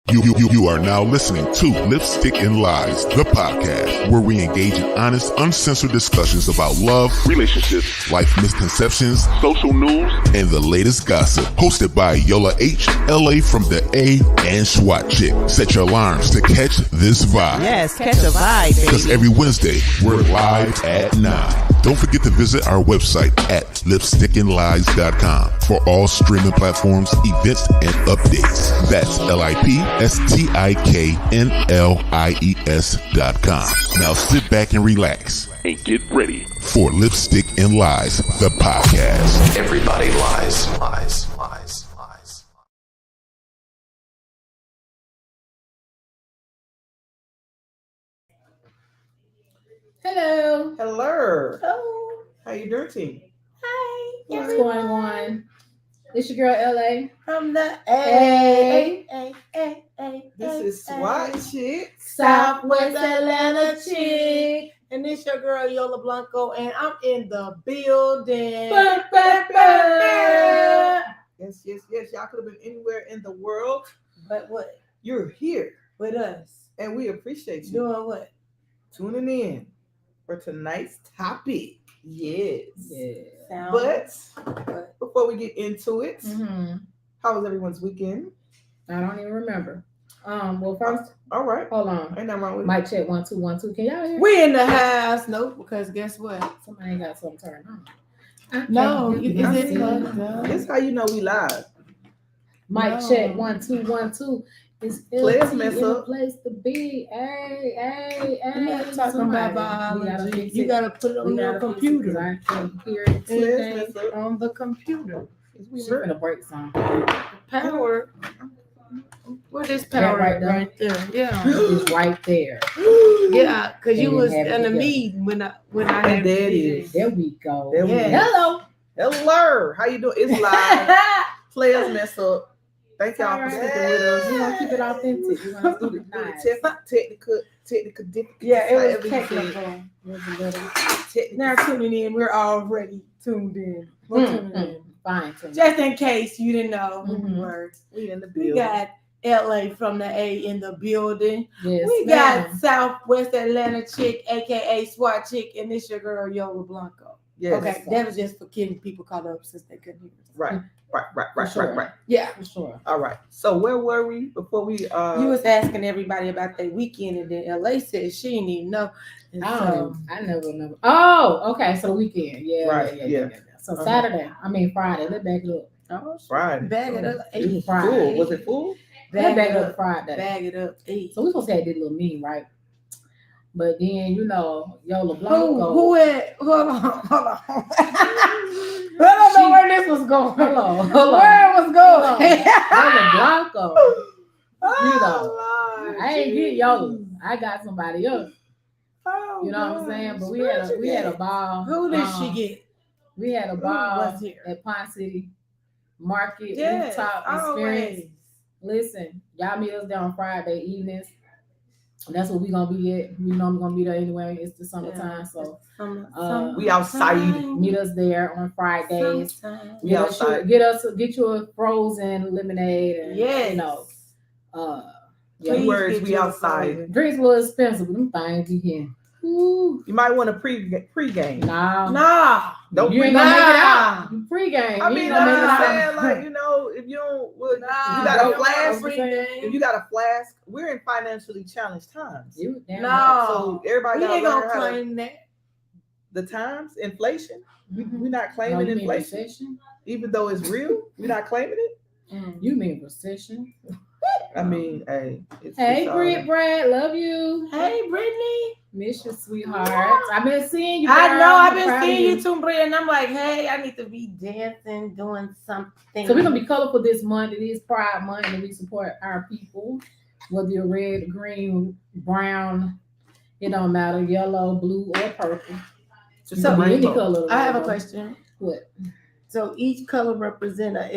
You are now listening to Lipstick and Lies, the podcast, where we engage in honest, uncensored discussions about love, relationships, life misconceptions, social news, and the latest gossip. Hosted by Yola H, LA from the A, and SWAT Chick. Set your alarms to catch this vibe. Yes, catch a vibe, baby. Because every Wednesday, we're live at 9. Don't forget to visit our website at lipstickandlies.com for all streaming platforms, events, and updates. That's lipstickandlies.com. Now sit back and relax and get ready for Lipstick and Lies, the podcast. Everybody lies. Hello. Hello. Oh. How you doing? Hi. What's going on? It's your girl LA From the A. This is SWAT Chick. Southwest Atlanta chick. And this your girl Yola Blanco, and I'm in the building. Yes. Y'all could have been anywhere in the world. But what? You're here. With us. And we appreciate you Doing what? tuning in for tonight's topic. Yes. Sound. But before we get into it, how was everyone's weekend? I don't even remember. Well, first, All right. hold on. Ain't nothing wrong with Mic check 1 2 1 2. Can y'all hear? We in the house. No, because guess what? Somebody ain't got something turned on. No, Okay. is it plugged up? This how you know we live. Mic No. check 1 2 1 2. It's Players LT mess in the up. place to be. Hey. We're not talking Somebody. about We gotta biology. fix You it. gotta put it on We your gotta fix it 'cause computer. I can't hear it Players today. mess up. On the computer. She's gonna break some. Power. What is That power right right, there? there? Yeah. It's right there. Yeah, because They you didn't was have it in the together. meeting when I And had there it to do is. There we go. There we Yeah. go. Hello. Hello. How you doing? It's live. Players mess up. Thank y'all for Alright. sticking with us. We're gonna keep it authentic. We're gonna keep it nice. Technical difficulties. Yeah, it was however you say it. technical. It was a little Technical. Now tuning in, we're already tuned in. We're tuning in. fine too. Just in case you didn't know who we Mhm. were. We in the We building. got LA from the A in the building. Yes, We ma'am. got Southwest Atlanta chick, aka SWAT chick, and this your girl Yola Blanco. Yes. Okay, that was just for getting people caught up since they couldn't hear us. Right. Sure. Yeah. for sure. All right. So where were we before we You was asking everybody about their weekend, and then LA said she didn't even know. And I so, never remember. Oh, okay. So the weekend. Yeah. Right, Yeah. So Uh-huh. Friday. Let's back it up. oh, Friday. bag it up. It was Friday. full. Was it full? Let's Bag back it it up up. Friday. Bag it up. Hey. So we supposed to have this little meme, right? But then Yola Who Blanco. had, hold on. I don't know where this was going. Hold on. Where it was going. Yola Blanco. Oh, Lord, I ain't get geez. Yola. I got somebody else. Oh, You know what I'm gosh. saying? But we Where'd had you a get? ball. Who did she get? We had a Who ball was here? at Pond City Market Yes, Rooftop Experience. always. Listen, y'all meet us there on Friday evenings. And that's what we gonna be at. We know I'm gonna be there anyway. It's the summertime, so We outside. meet us there on Fridays. Sometime. We outside. Get you a frozen lemonade and Yes. you know, Two Please words, get we you a outside. frozen. drinks a little expensive, but them things you can. Ooh, You might want to pre-game. nah. Nah. Don't You ain't pre- gonna make it Nah. out. You Pre-game. I You mean, ain't I'm gonna make it just out. saying, like, you know, if you don't, well, Nah. you got a Don't- flask. don't- If you got a flask, we're in financially challenged times. You damn No. right. So everybody We gotta ain't learn gonna how to, claim that. the times, inflation. Mhm. We're not No, claiming you mean inflation, recession? even though it's real. We're not claiming it. You mean recession? I mean, hey. Hey, it's all Britt, right. Brad, love you. Hey, Brittany. Miss you, sweetheart. I've been seeing you. I girl. know. I've I'm been proud of seeing you too, Brittany, and I'm like, hey, I need to be dancing, doing something. So we're gonna be colorful this month. It is Pride Month, and we support our people, whether you're red, green, brown. It don't matter, yellow, blue, or purple. Just So a Be any rainbow. color. of I have a rainbow. question. What? So each color represent a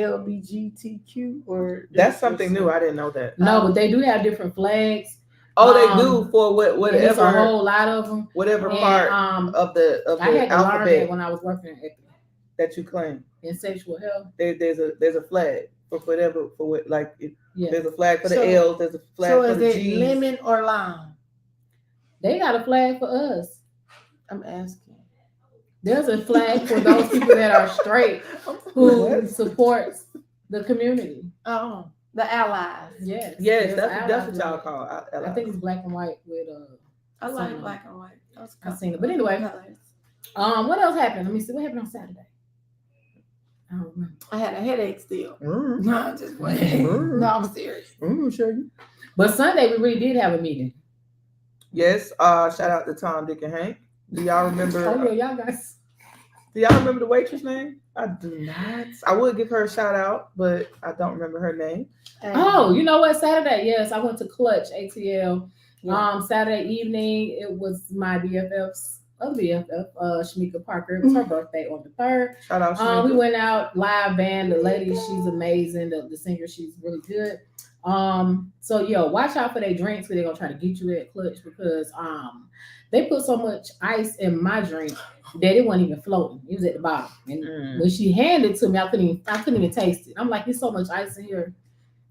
LBGTQ, or That's something new. I didn't know that. No, but they do have different flags. Oh, they do for There's a whatever whole lot of them. whatever And, part I of the had to learn that alphabet when I was working that you claim. in sexual health. There's a flag for whatever for what like it, Yeah. There's a flag for the So- L's. There's a flag So for is the it G's. lemon or lime? They got a flag for us. I'm asking. There's a flag for those people that are straight who What? supports the community. Oh, the allies. Yes. Yes, there's that's allies what y'all with it. call. I think it's black and white with I like Some- black and white. Those I've seen it. But anyway, colors. what else happened? Let me see what happened on Saturday. I don't remember. I had a headache still. Mm, No, I'm just playing. Mm. No, I'm serious. sure. But Sunday we really did have a meeting. Yes. Shout out to Tom, Dick, and Hank. Do y'all remember? Oh yeah, y'all guys. Do y'all remember the waitress name? I do not. I would give her a shout out, but I don't remember her name. Oh, you know what? Saturday, yes, I went to Clutch ATL. Yeah. Saturday evening, it was my BFF's other BFF, Shamika Parker. It was her birthday on the 3rd. Shout out. We Shamika. went out live band. The lady, she's amazing. The singer, she's really good. So watch out for their drinks because they're gonna try to get you at Clutch because they put so much ice in my drink that it wasn't even floating. It was at the bottom. And when she handed it to me, I couldn't even taste it. I'm like, there's so much ice in here,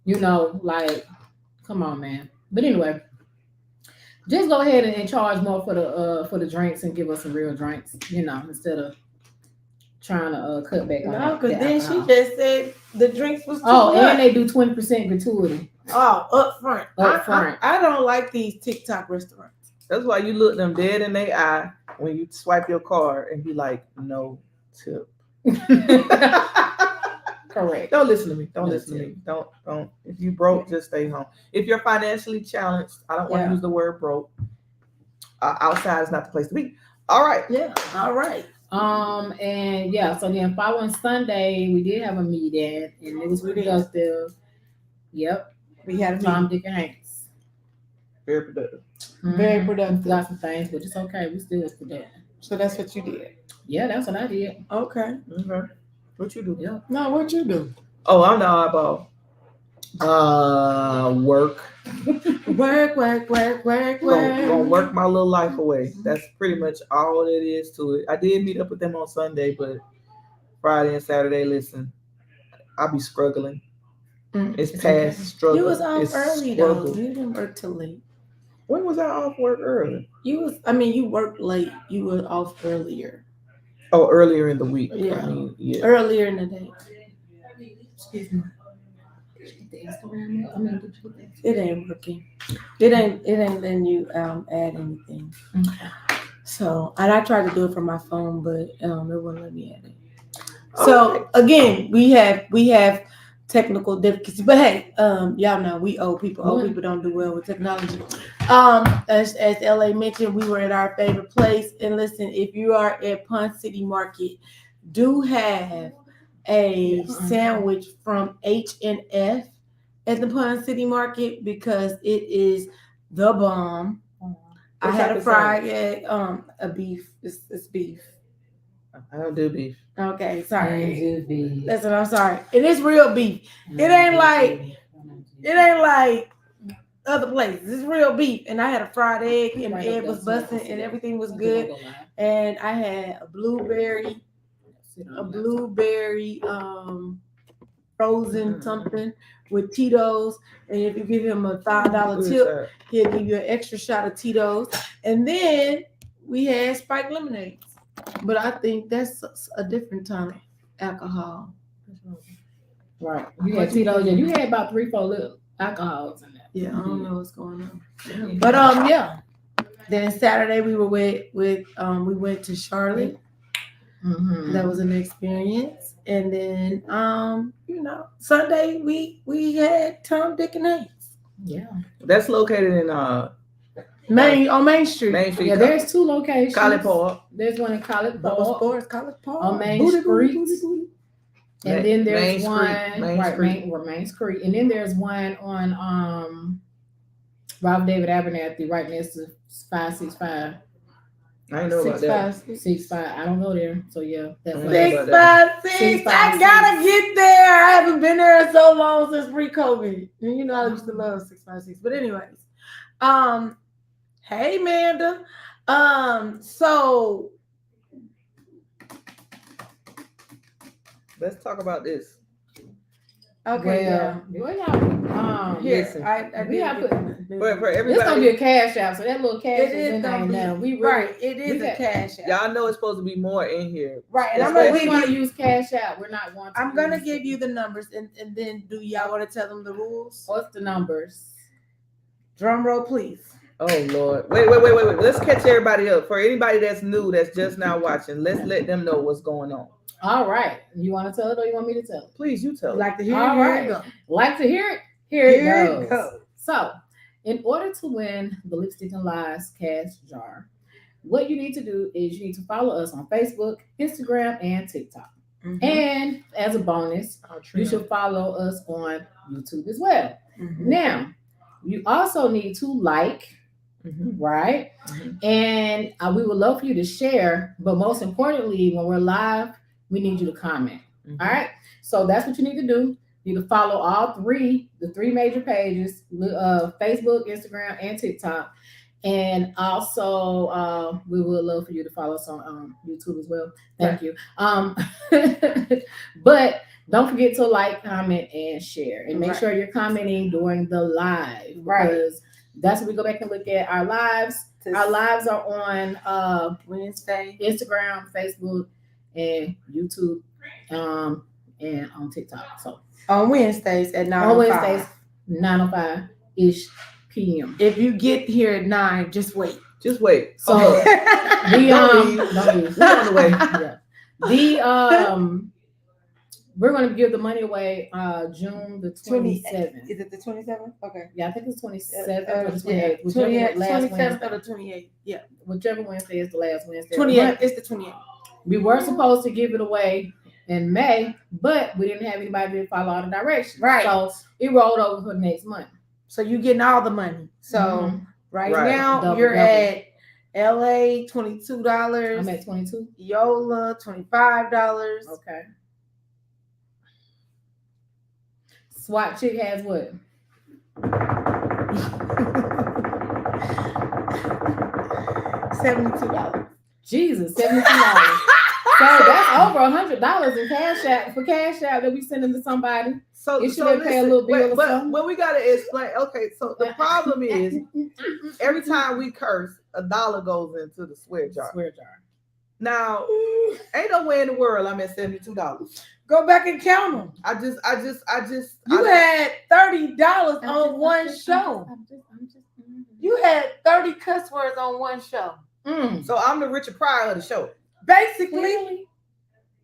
like, come on, man. But anyway, just go ahead and charge more for the drinks and give us some real drinks, instead of trying to cut back on No, that. because then she just said the drinks was too Oh, much. and they do 20% gratuity. Oh, up front. Up front. I don't like these TikTok restaurants. That's why you look them dead in their eye when you swipe your card and be like, no tip. Correct. Don't listen to me. Don't No listen to tip. me. Don't. If you broke, just stay home. If you're financially challenged, I don't want to Yeah. use the word broke. Outside is not the place to be. All right. Yeah. All right. And so then following Sunday, we did have a meeting and it was productive. Yep. We had a Tom, meeting. Dick, and Hanks. Very productive. Very Mhm. productive. Got some things, but it's okay. We still was productive. So that's what you did. Yeah, that's what I did. Okay. Okay. What you do? Yeah. No, what you do? Oh, I'm the oddball. Work. Work. Gonna work my little life away. That's pretty much all it is to it. I did meet up with them on Sunday, but Friday and Saturday, listen, I'll be struggling. It's It's past okay. struggle. You was off It's early struggle. though. You didn't work till late. When was I off work early? You worked late. You were off earlier. Oh, earlier in the week. Yeah. I mean, yeah. Earlier in the day. Excuse me. The Instagram up? Did you get It ain't working. It ain't letting you add anything. that? So, and I tried to do it from my phone, but it wouldn't let me add it. So again, we have technical difficulties, but hey, y'all know we old people. Old people don't do well with technology. As LA mentioned, we were at our favorite place. And listen, if you are at Pond City Market, do have a sandwich from H&F at the Pond City Market because it is the bomb. I What had type a of fried egg, a beef. It's beef. I don't do beef. Okay, sorry. It Listen, I'm sorry. It is real beef. It ain't like other places. It's real beef. And I had a fried egg and the egg was busting and everything was good. And I had a blueberry frozen something with Tito's. And if you give him a $5 tip, he'll give you an extra shot of Tito's. And then we had spiked lemonades. But I think that's a different kind of alcohol. Right. You had Tito's and you had about 3-4 little alcohols in there. Yeah, I don't know what's going on. Yeah. But yeah. Then Saturday we were we went to Charlotte. Mhm. That was an experience. And then Sunday we had Tom, Dick, and Hanks. Yeah. That's located in on Main Street. Main Street. Yeah, there's 2 locations. College Park. There's one in College Bubble Park Sports, College Park. on Main Booty, Street. booty, booty, booty. And then there's Main Street. one Main Street. And then there's one on Robert David Abernathy right next to 565. I didn't know about that. 65. I don't go there. So yeah, that's Mm. like 656. I gotta get there. I haven't been there in so long since pre-COVID. And you know I used to love 656. But anyways, hey Amanda. So Let's talk about this. Okay, Listen. I we have put. For It's everybody, gonna be a cash out, so that little cash It is is in there gonna be now. We really, right. It is we a got- cash out. y'all know it's supposed to be more in here. Right, and That's I'm why gonna we give want to you. use cash out. We're not going to. I'm gonna use give you the numbers, and then do y'all want to tell them the rules? What's the numbers? Drum roll, please. Oh Lord. Wait. Let's catch everybody up. For anybody that's new, that's just now watching, let's let them know what's going on. All right. You want to tell it or you want me to tell it? Please, you tell. Like to hear All it, here right. it go. Like to hear it? Here it goes. goes. So, in order to win the Lipstick and Lies cash jar, what you need to do is you need to follow us on Facebook, Instagram, and TikTok. Mhm. And as a bonus, you should follow us on YouTube as well. Mhm. Now, you also need to like, right? And we would love for you to share, but most importantly, when we're live, we need you to comment. All right. So that's what you need to do. You need to follow the three major pages, Facebook, Instagram, and TikTok. And also, we would love for you to follow us on YouTube as well. Thank you. But don't forget to like, comment, and share. And make sure you're commenting during the live. Right. Because that's when we go back and look at our lives. Our lives are on Wednesday, Instagram, Facebook, and YouTube, and on TikTok. So on Wednesdays at 9:05. on Wednesdays, 9:05 ish p.m. If you get here at 9, just wait. Just wait. So Okay. don't leave. We're on the way. Yeah. We're gonna give the money away June the 27th. Is it the 27th? Okay. Yeah, I think it's 27th or the 28th. 27th or the 28th. Yeah. Whichever Wednesday is the last Wednesday. 28th. It's the 28th. We were supposed to give it away in May, but we didn't have anybody to follow all the directions. Right. So it rolled over for the next month. So you're getting all the money. So right now Double. you're at LA $22. I'm at 22. Yola $25. Okay. SWAT chick has what? $72. Jesus, $72. So that's over $100 in cash out that we sending to somebody. So You should pay a little bill or but something. what we gotta explain. Okay, so the problem is every time we curse, $1 goes into the swear jar. Swear jar. Now, ain't no way in the world I'm at $72. Go back and count them. I just. You had $30 on one show. You had 30 cuss words on one show. So I'm the Richard Pryor of the show. Basically,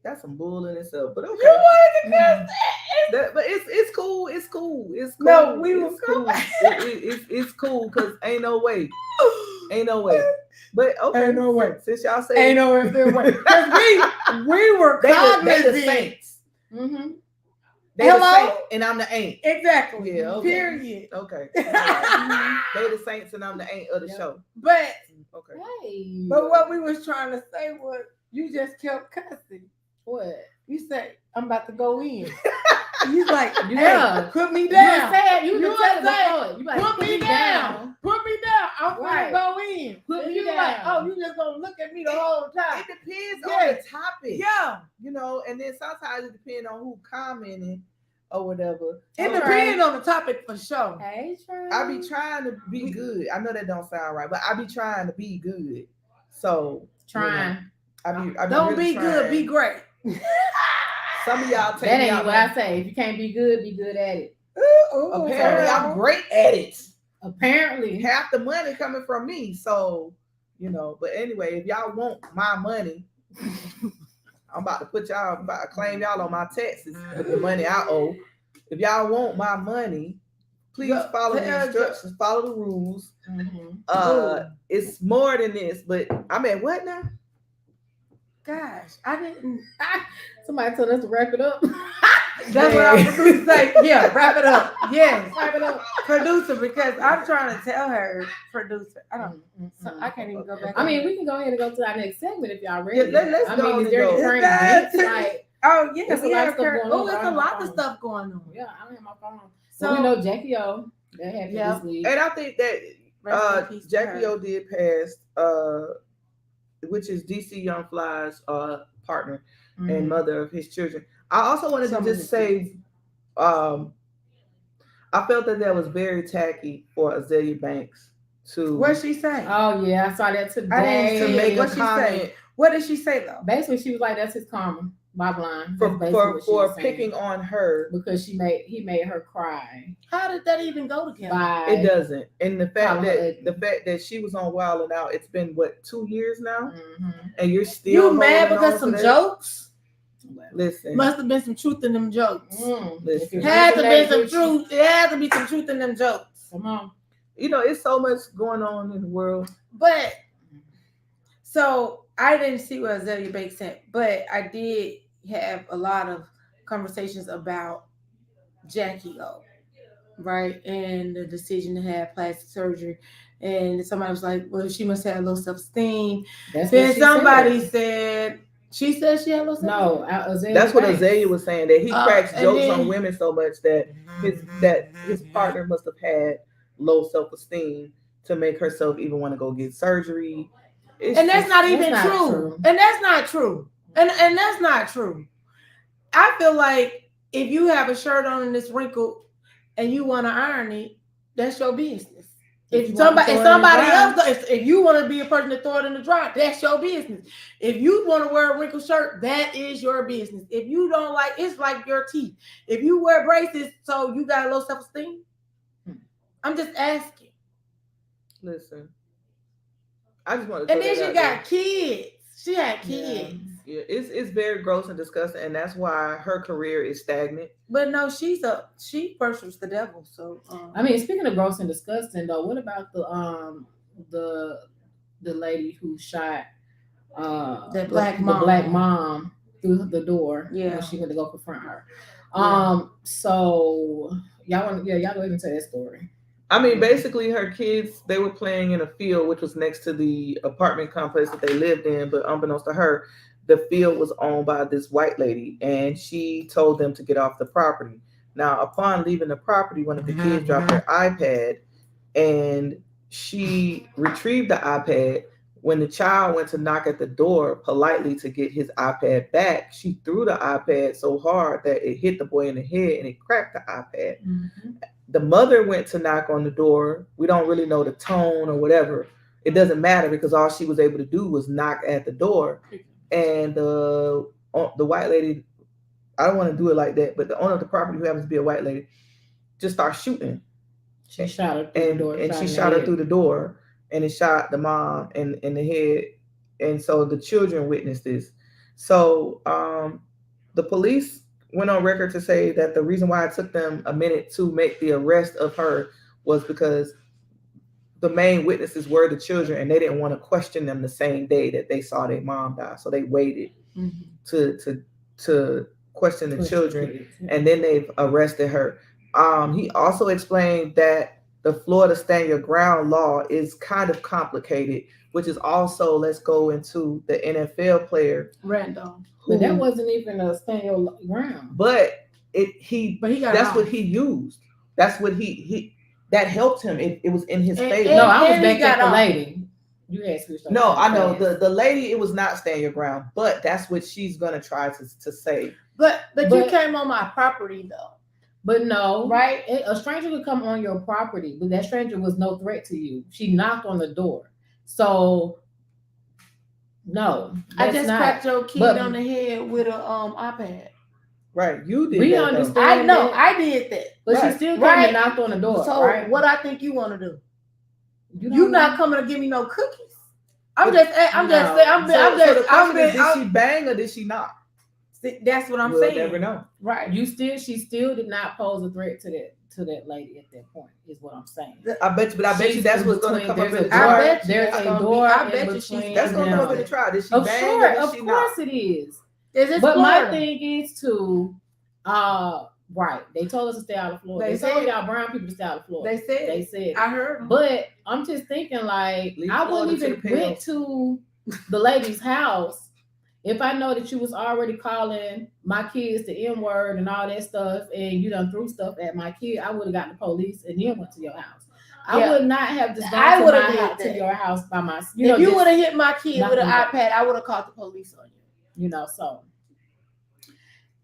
that's some bull in itself. But okay. you wanted to cuss But it's cool. It's cool. It's cool. No, we were cool. It's cool because ain't no way. Ain't no way. But okay. Ain't no way. Since y'all say Ain't no way. Because we were they cognizant. the saints. Mm-hmm. They the Hello? saints and I'm the ain't. Exactly. Yeah, okay. Period. Okay. They the saints and I'm the ain't of the show. But Okay. Hey. but what we was trying to say was you just kept cussing. What? You said, I'm about to go in. He's like, Yeah. hey, put me You down. said you You can was tell it saying, before. You like, Put me down. Put me down. I'm Right. gonna go in. Put And me you like, down. oh, you just gonna look at me the whole time. It depends Yeah. on the topic. Yeah. You know, and then sometimes it depends on who commenting or whatever. It Okay. depends on the topic for sure. Hey, Trey. I be trying to be good. I know that don't sound right, but I be trying to be good. So trying. I be Don't really be good, trying. be great. Some of y'all take That me ain't out. what I say. If you can't be good at it. Apparently, I'm great at it. Apparently. Half the money coming from me. So, you know, but anyway, if y'all want my money, I'm about to claim y'all on my taxes with the money I owe. If y'all want my money, please follow the instructions, follow the rules. Mm-hmm. It's more than this, but I'm at what now? Gosh, I didn't. Somebody told us to wrap it up. That's what I was going to say. Yeah, wrap it up. Yes, Wrap it up. producer, because I'm trying to tell her, producer. I don't. So I can't even go back. I mean, we can go ahead and go to our next segment if y'all ready. Yeah, let's I go mean, is and there go. any current It's events? Like, oh yeah, There's a we lot of have stuff current. going on. Oh, it's I a don't lot have of my stuff going on. yeah, I don't have my phone. So So we know Jackie O. That happened Yeah. this week. And I think that rest in peace to Jackie her. O did pass, which is DC Young Fly's partner and mother of his children. I also wanted Some to of just his say I felt that was very tacky for Azalea Banks to. What she say? Oh yeah, I saw that today. I didn't to see make what a she comment say. What did she say though? Basically, she was like, "That's his karma." Bottom line, for picking on her because he made her cry. How did that even go together? It doesn't, and the fact that she was on Wild and Out, it's been what 2 years now, and you're still you mad because some jokes. Listen, must have been some truth in them jokes. Listen, had to be some truth. It had to be some truth in them jokes. Come on, it's so much going on in the world. But so I didn't see what Azalea Banks sent, but I did have a lot of conversations about Jackie O, right, and the decision to have plastic surgery. And somebody was like, "Well, she must have low self-esteem." Then somebody said. She said she had low self-esteem. No, that's what Azalea was saying. That he cracks jokes on women so much that his partner must have had low self-esteem to make herself even want to go get surgery. And that's not even true. And that's not true. And that's not true. I feel like if you have a shirt on and it's wrinkled and you want to iron it, that's your business. If you want to be a person to throw it in the dryer, that's your business. If you want to wear a wrinkled shirt, that is your business. If you don't like, it's like your teeth. If you wear braces, so you got low self-esteem. I'm just asking. Listen, I just want to. And then she got kids. She had kids. Yeah, it's very gross and disgusting, and that's why her career is stagnant. But no, she worships the devil. So I mean, speaking of gross and disgusting, though, what about the lady who shot the black mom through the door when she went to go confront her? So y'all go ahead and tell that story. I mean, basically, her kids, they were playing in a field which was next to the apartment complex that they lived in, but unbeknownst to her, the field was owned by this white lady, and she told them to get off the property. Now, upon leaving the property, one of the kids dropped her iPad, and she retrieved the iPad. When the child went to knock at the door politely to get his iPad back, she threw the iPad so hard that it hit the boy in the head and it cracked the iPad. The mother went to knock on the door. We don't really know the tone or whatever. It doesn't matter because all she was able to do was knock at the door. And the white lady, I don't want to do it like that, but the owner of the property, who happens to be a white lady, just starts shooting. She shot her through the door. And she shot her through the door, and it shot the mom in the head. And so the children witnessed this. So the police went on record to say that the reason why it took them a minute to make the arrest of her was because the main witnesses were the children, and they didn't want to question them the same day that they saw their mom die. So they waited to question the children, and then they've arrested her. He also explained that the Florida Stand Your Ground law is kind of complicated, which is also, let's go into the NFL player Randolph. But that wasn't even a stand your ground. But that's what he used. That's what that helped him. It was in his favor. No, I was back at the lady. You asked me. No, I know the lady. It was not stand your ground, but that's what she's gonna try to say. But you came on my property though. But no, right? A stranger could come on your property, but that stranger was no threat to you. She knocked on the door, so. No, I just cracked your kid on the head with a iPad. Right, you did. We that, understand. I know, I did that, but she still came and knocked on the door. So right? what I think you want to do? You not coming to give me no cookies. Did she bang or did she not? That's what I'm saying. Never know. Right. She still did not pose a threat to that lady at that point, is what I'm saying. I bet you that's what's going to come up in the trial. trial. There's a door. I bet you that's going to come up in the trial. Did she bang or did she not? Of course it is. But my thing is right. They told us to stay out of Florida. They told y'all brown people to stay out of Florida. They said. I heard them. But I'm just thinking I wouldn't even went to the lady's house if I know that you was already calling my kids the N-word and all that stuff, and you done threw stuff at my kid. I would have got the police and then went to your house. I would not have just gone to your house by myself. If you would have hit my kid with an iPad, I would have called the police on you. So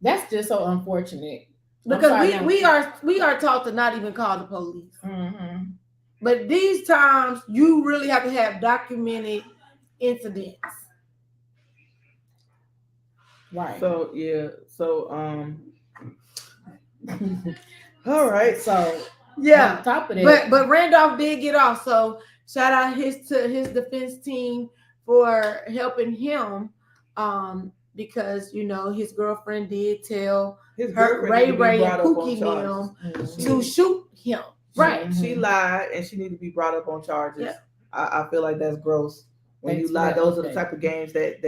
that's just so unfortunate. Because we are taught to not even call the police. Mm-hmm. But these times, you really have to have documented incidents. Right. So all right. So yeah. On top of that, but Randolph did get off. So shout out to his defense team for helping him. Because his girlfriend did tell Ray and Pookie to shoot him. Right. Mm-hmm. She lied and she needed to be brought up on charges. Yeah. I feel like that's gross. When you lie, those are the type of games that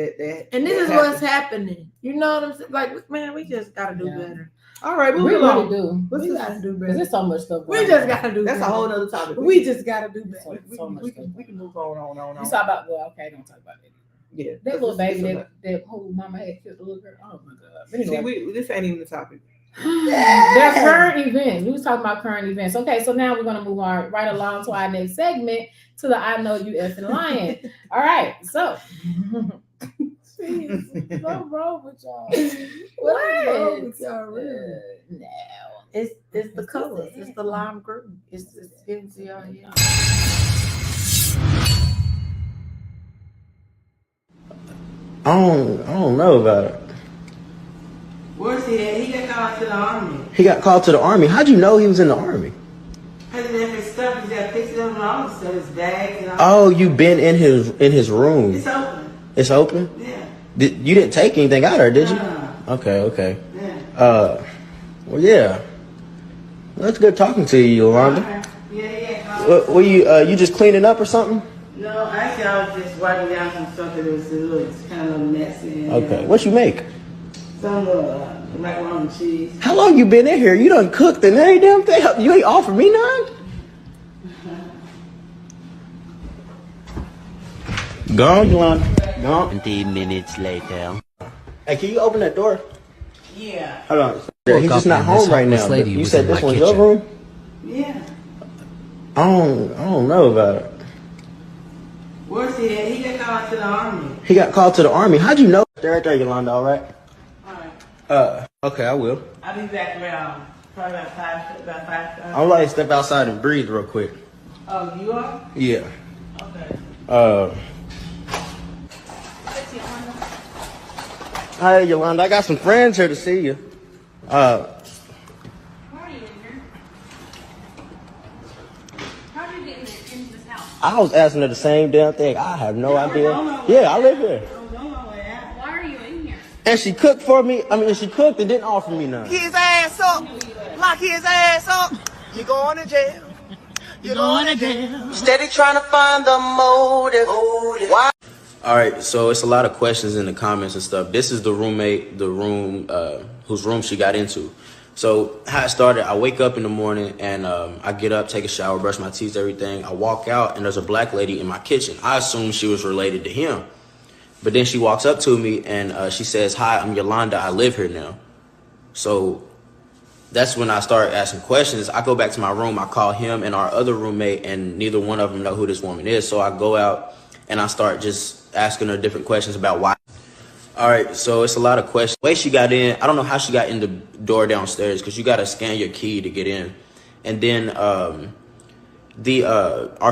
and this is what's happening. You know what I'm saying? Like, man, we just gotta do better. All right, we really do. We gotta do better. There's so much stuff. We just gotta do better. That's a whole other topic. We just gotta do better. We can move on. You talk about don't talk about it. Yeah, that little baby that whole mama had killed the little girl. Oh my god! Anyway. See, this ain't even the topic. Their current events. We was talking about current events. Okay, so now we're gonna move on right along to our next segment, to the I Know You Effing Lying. All right, so what's wrong with y'all? What's wrong with y'all? Really? No, it's the colors. It's the lime green. It's getting to y'all. Yeah. I don't know about it. Where's he at? He got called to the army. He got called to the army. How'd you know he was in the army? Because of his stuff, he's got pictures of him all, so his bags and all. Oh, you been in his room? It's open. It's open? Yeah. You didn't take anything out of it, did you? No. Okay. Yeah. Well, yeah. Well, that's good talking to you, Yolanda. Yeah. Were you just cleaning up or something? No, actually, I was just writing down some stuff that was kind of messy. Okay. What you make? Some macaroni and cheese. How long you been in here? You done cooked and every damn thing. You ain't offered me none? Go on, Yolanda. Go on. 20 minutes later. Hey, can you open that door? Yeah. Hold on. He's just not home right now. You said this one's your room? Yeah. I don't know about it. Where's he at? He got called to the army. He got called to the army. How'd you know? They're right there, Yolanda, all right? All right. Okay, I will. I'll be back around probably about five. I'll like step outside and breathe real quick. Oh, you are? Yeah. Okay. Hi, Yolanda. I got some friends here to see you. Why are you in here? How did you get into this house? I was asking her the same damn thing. I have no idea. Yeah, I live here. Why are you in here? And she cooked for me. She cooked and didn't offer me none. His ass up. Lock his ass up. You going to jail. You going to jail. Steady trying to find the motive. Why? All right, so it's a lot of questions in the comments and stuff. This is the room whose room she got into. So how it started, I wake up in the morning and I get up, take a shower, brush my teeth, everything. I walk out and there's a black lady in my kitchen. I assumed she was related to him. But then she walks up to me and she says, "Hi, I'm Yolanda. I live here now." So that's when I start asking questions. I go back to my room. I call him and our other roommate, and neither one of them know who this woman is. So I go out and I start just asking her different questions about why. All right, so it's a lot of questions. The way she got in, I don't know how she got in the door downstairs because you got to scan your key to get in. And then our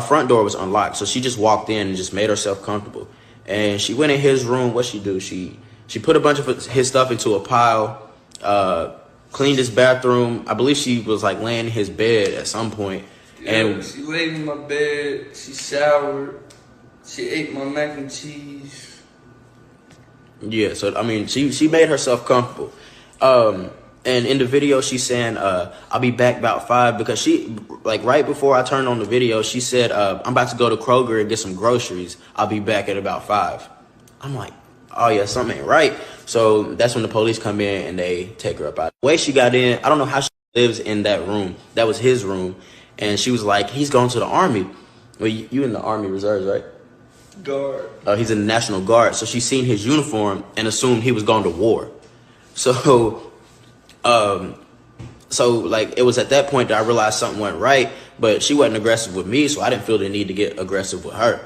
front door was unlocked, so she just walked in and just made herself comfortable. And she went in his room. What'd she do? She put a bunch of his stuff into a pile, cleaned his bathroom. I believe she was like laying in his bed at some point. Yeah, and she laid in my bed. She showered. She ate my mac and cheese. Yeah, so she made herself comfortable. And in the video, she's saying, "I'll be back about 5," because she, like, right before I turned on the video, she said, "I'm about to go to Kroger and get some groceries. I'll be back at about 5." I'm like, oh yeah, something ain't right. So that's when the police come in and they take her up out. The way she got in, I don't know how she lives in that room. That was his room. And she was like, "He's going to the Army." Well, you in the Army Reserves, right? Guard. He's in the National Guard. So she seen his uniform and assumed he was going to war. So, like, it was at that point that I realized something went right, but she wasn't aggressive with me, so I didn't feel the need to get aggressive with her.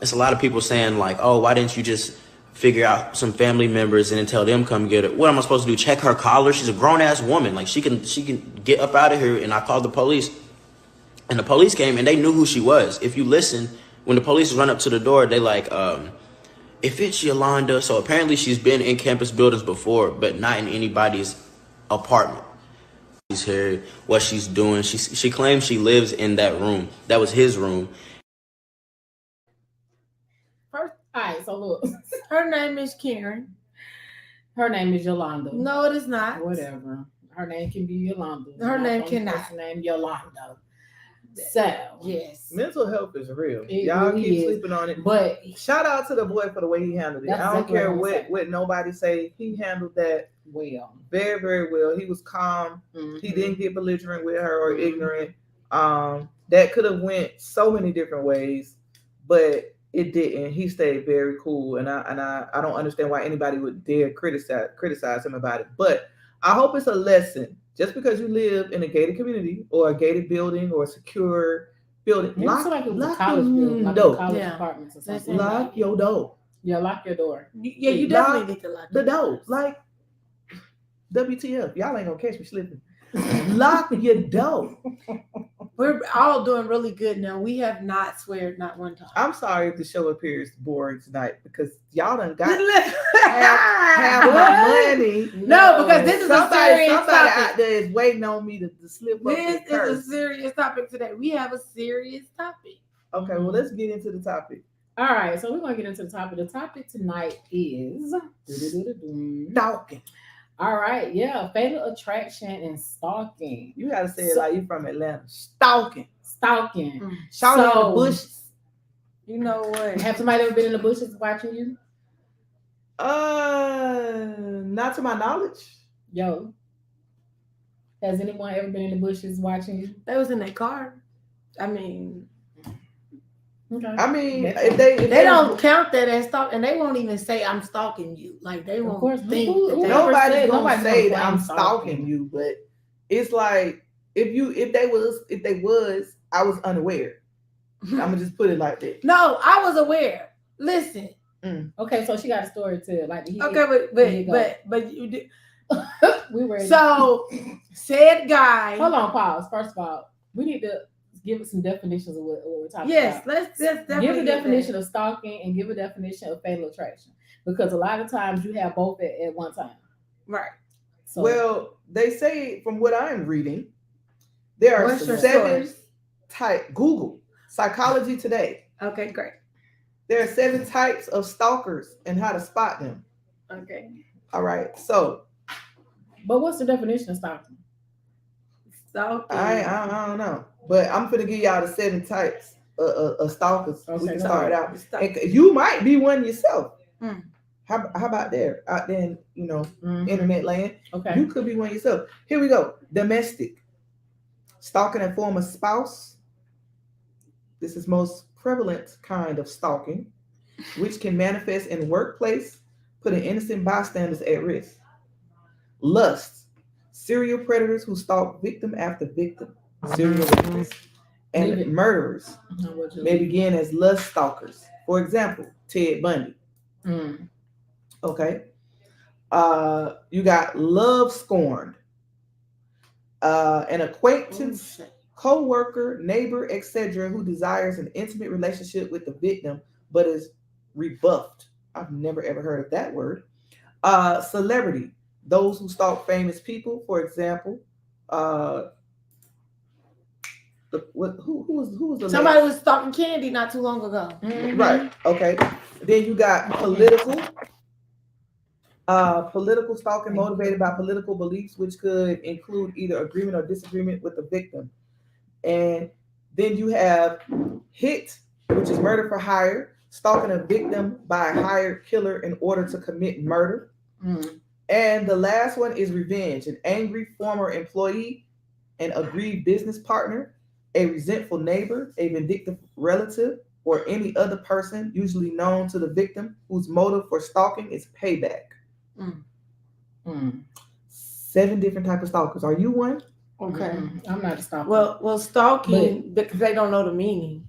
It's a lot of people saying, like, "Oh, why didn't you just figure out some family members and then tell them come get her. What am I supposed to do? Check her collar? She's a grown ass woman. Like she can get up out of here. And I called the police, and the police came and they knew who she was. If you listen, when the police run up to the door, they like, if it's Yolanda. So apparently she's been in campus buildings before, but not in anybody's apartment. She's here, what she's doing. She claims she lives in that room. That was his room. All right, so look. Her name is Karen. Her name is Yolanda. No, it is not. Whatever. Her name can be Yolanda. Her name cannot. Her name Yolanda. So yes, mental health is real. It Y'all really keep is. sleeping on it. But shout out to the boy for the way he handled it. That's I don't exactly care what I'm saying. what nobody say. He handled that well, very, very well. He was calm. He didn't get belligerent with her or ignorant. That could have went so many different ways, but it didn't. He stayed very cool, and I don't understand why anybody would dare criticize him about it. But I hope it's a lesson. Just because you live in a gated community or a gated building or a secure building, lock apartments or something. Lock your door. Yeah, lock your door. Yeah, you definitely need to lock the door. Like WTF, y'all ain't gonna catch me slipping. Lock your door. We're all doing really good now. We have not sweared not one time. I'm sorry if the show appears boring tonight because y'all done got half my money. No, because this is a serious somebody topic. out there is waiting on me to slip up. This is a serious topic today. We have a serious topic. Okay, well, let's get into the topic. All right, so we're gonna get into the topic. The topic tonight is stalking. All right, yeah, fatal attraction and stalking. You gotta say it like you from Atlanta. Stalking. Shouting in the bushes. You know what? Have somebody ever been in the bushes watching you? Not to my knowledge. Yo, has anyone ever been in the bushes watching you? They was in their car. I mean, okay. I mean, if they don't count that as stalking, and they won't even say I'm stalking you. Like they won't think that nobody's gonna say that I'm stalking you, but it's like if they was, I was unaware. I'm gonna just put it like that. No, I was aware. Listen. Okay, so she got a story too. Like but you did. We were so said guy. Hold on, pause. First of all, we need to give it some definitions of what we're talking about. Yes, let's definitely give a definition of stalking and give a definition of fatal attraction, because a lot of times you have both at one time. Right. So, well, they say from what I'm reading, there are 7 types. Google Psychology Today. Okay, great. There are 7 types of stalkers and how to spot them. Okay. All right. So, but what's the definition of stalking? Stalking. I don't know, but I'm gonna give y'all the 7 types of stalkers. Okay, we can start out. And you might be one yourself. How about there out there in internet land? Okay. You could be one yourself. Here we go. Domestic. Stalking a former spouse. This is most prevalent kind of stalking, which can manifest in the workplace, putting innocent bystanders at risk. Lust. Serial predators who stalk victim after victim. Serial rapists and murderers may begin as lust stalkers. For example, Ted Bundy. Okay. You got love scorned. An acquaintance, co-worker, neighbor, etc., who desires an intimate relationship with the victim but is rebuffed. I've never ever heard of that word. Celebrity, those who stalk famous people, for example. Who was the somebody was stalking Candy not too long ago. Right. Okay. Then you got political stalking motivated by political beliefs, which could include either agreement or disagreement with the victim. And then you have hit, which is murder for hire, stalking a victim by a hired killer in order to commit murder. And the last one is revenge, an angry former employee, an aggrieved business partner, a resentful neighbor, a vindictive relative, or any other person usually known to the victim whose motive for stalking is payback. 7 different types of stalkers. Are you one? Okay. I'm not a stalker. Well, stalking, because they don't know the meaning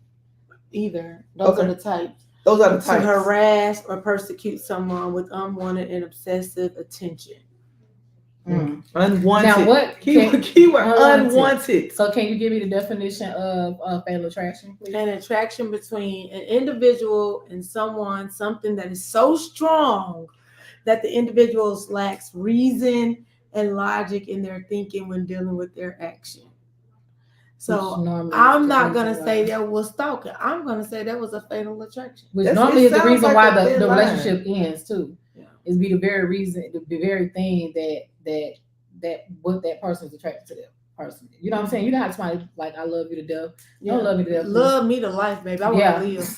either. Those are the types. Those are the to types. harass or persecute someone with unwanted and obsessive attention. Unwanted. Now, what keyword unwanted. So, can you give me the definition of fatal attraction, please? An attraction between an individual and someone, something that is so strong that the individual lacks reason and logic in their thinking when dealing with their action. So I'm not going to say that was stalking. I'm going to say that was a fatal attraction. Which normally is the reason why the relationship ends too. Yeah. Is be the very reason, the very thing that what that person is attracted to that person. You know what I'm saying? You don't have somebody like I love you to death. You don't love me to death. Love me to life, baby. I want to live.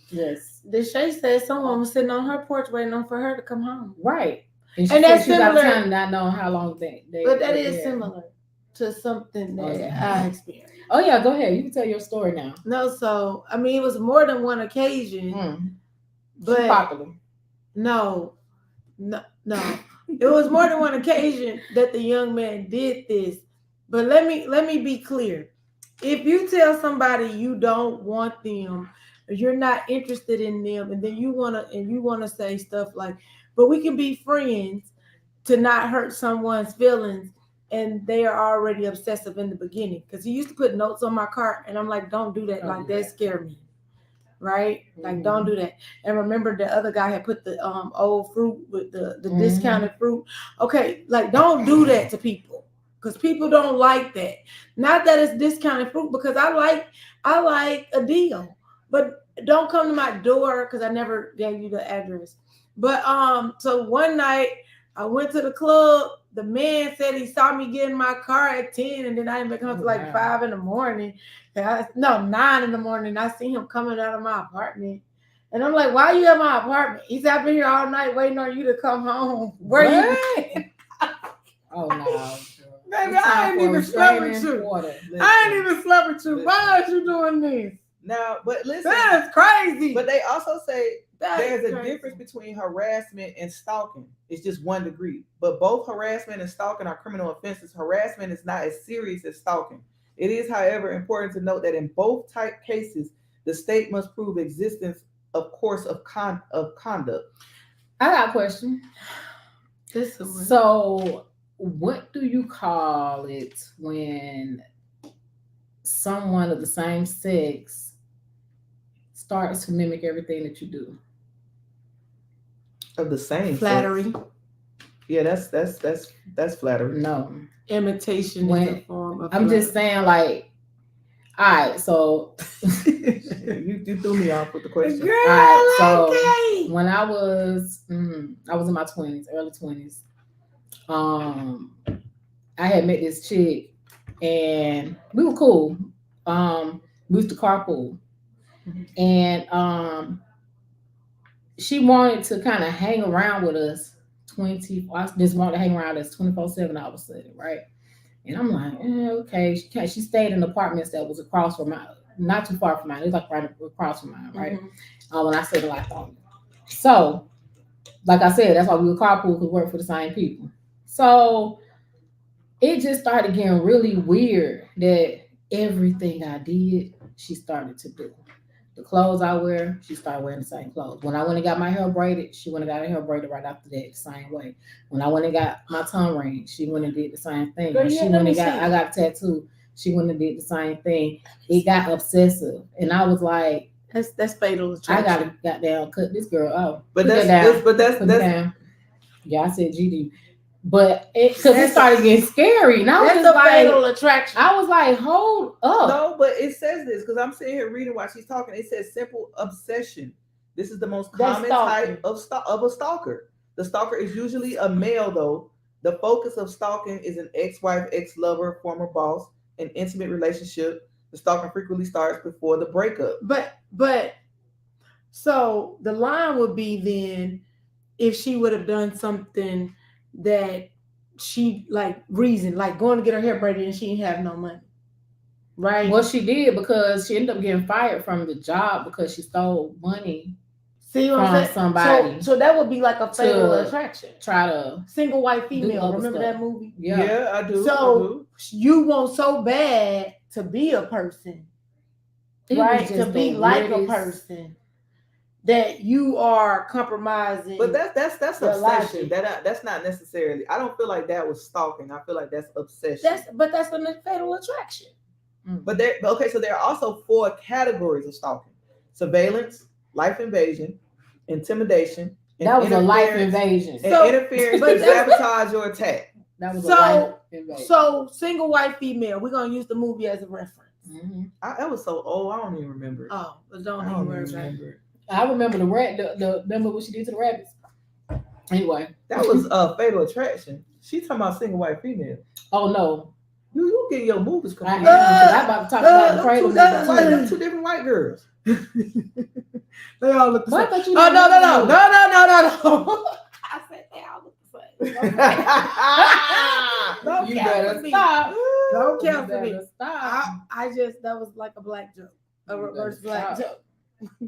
Yes. The Shay said someone was sitting on her porch waiting on for her to come home. Right. And that's similar. Got time not knowing how long but that is similar to something that I experienced. Oh yeah, go ahead. You can tell your story now. No, so I mean it was more than one occasion. But popular. No. It was more than one occasion that the young man did this. But let me be clear. If you tell somebody you don't want them, or you're not interested in them, and then you wanna say stuff like, but we can be friends to not hurt someone's feelings, and they are already obsessive in the beginning. Because he used to put notes on my car, and I'm like, don't do that. That scared me. Right? Like, don't do that. And remember the other guy had put the old fruit with the discounted fruit. Okay, like don't do that to people. Because people don't like that. Not that it's discounted fruit, because I like a deal. But don't come to my door because I never gave you the address. But so one night I went to the club. The man said he saw me get in my car at 10, and then I didn't make home till like 5 in the morning. 9 in the morning. I see him coming out of my apartment. And I'm like, why are you at my apartment? He said, I've been here all night waiting on you to come home. Where you been? Oh, no. Baby, I ain't even slept with you. I ain't even slept with you. Why are you doing this? Now, but listen. That is crazy. But they also say there's a difference between harassment and stalking. It's just 1 degree. But both harassment and stalking are criminal offenses. Harassment is not as serious as stalking. It is, however, important to note that in both type cases, the state must prove existence of course of conduct. I got a question. So, what do you call it when someone of the same sex starts to mimic everything that you do? Of the same flattery. Sex? Yeah, that's flattery. No. Imitation is a form of I'm just saying, like, all right, so you threw me off with the question. Girl, all right, so when I was in my 20s, early 20s, I had met this chick and we were cool. We used to carpool. And she wanted to kind of hang around with us I just wanted to hang around us 24/7 all of a sudden, right? And I'm like, okay. She stayed in apartments that was across from mine, not too far from mine. It was like right across from mine, right? When I said like, so, like I said, that's why we were carpool, because we work for the same people. So it just started getting really weird that everything I did, she started to do. The clothes I wear, she started wearing the same clothes. When I went and got my hair braided, she went and got her hair braided right after that, the same way. When I went and got my tongue ring, she went and did the same thing. When she went and I got a tattoo, she went and did the same thing. It got obsessive. And I was like, that's fatal attraction. I gotta goddamn cut this girl off. But that's yeah, I said GD. But because it started getting scary. And I was that's a fatal attraction. I was like, hold up. No, but it says this because I'm sitting here reading while she's talking. It says simple obsession. This is the most common type of a stalker. The stalker is usually a male, though. The focus of stalking is an ex-wife, ex-lover, former boss, an intimate relationship. The stalking frequently starts before the breakup. But so the line would be then if she would have done something that she like reason, like going to get her hair braided and she didn't have no money. Right? Well, she did, because she ended up getting fired from the job because she stole money. See what I'm saying? Somebody. So that would be like a fatal attraction. Try to single white female. Remember that movie? Yeah, I do. So you want so bad to be a person, right? To be like a person. that you are compromising. But that's your obsession. logic. That's not necessarily. I don't feel like that was stalking. I feel like that's obsession. That's a fatal attraction. But so there are also 4 categories of stalking: surveillance, life invasion, intimidation. That was a life invasion. And interference to sabotage or attack. That was a life invasion. So single white female. We're gonna use the movie as a reference. Mm-hmm. That was so old. I don't even remember. Oh, but don't even remember. I remember the rat. Remember what she did to the rabbits. Anyway, that was Fatal Attraction. She talking about single white female. Oh no, you get your movies confused. I'm about to talk about the cradle. Them 2 different white girls. They all look the same. No. I said they all look the same. You better stop. Don't count for me. Stop. I just that was like a black joke, a reverse black joke.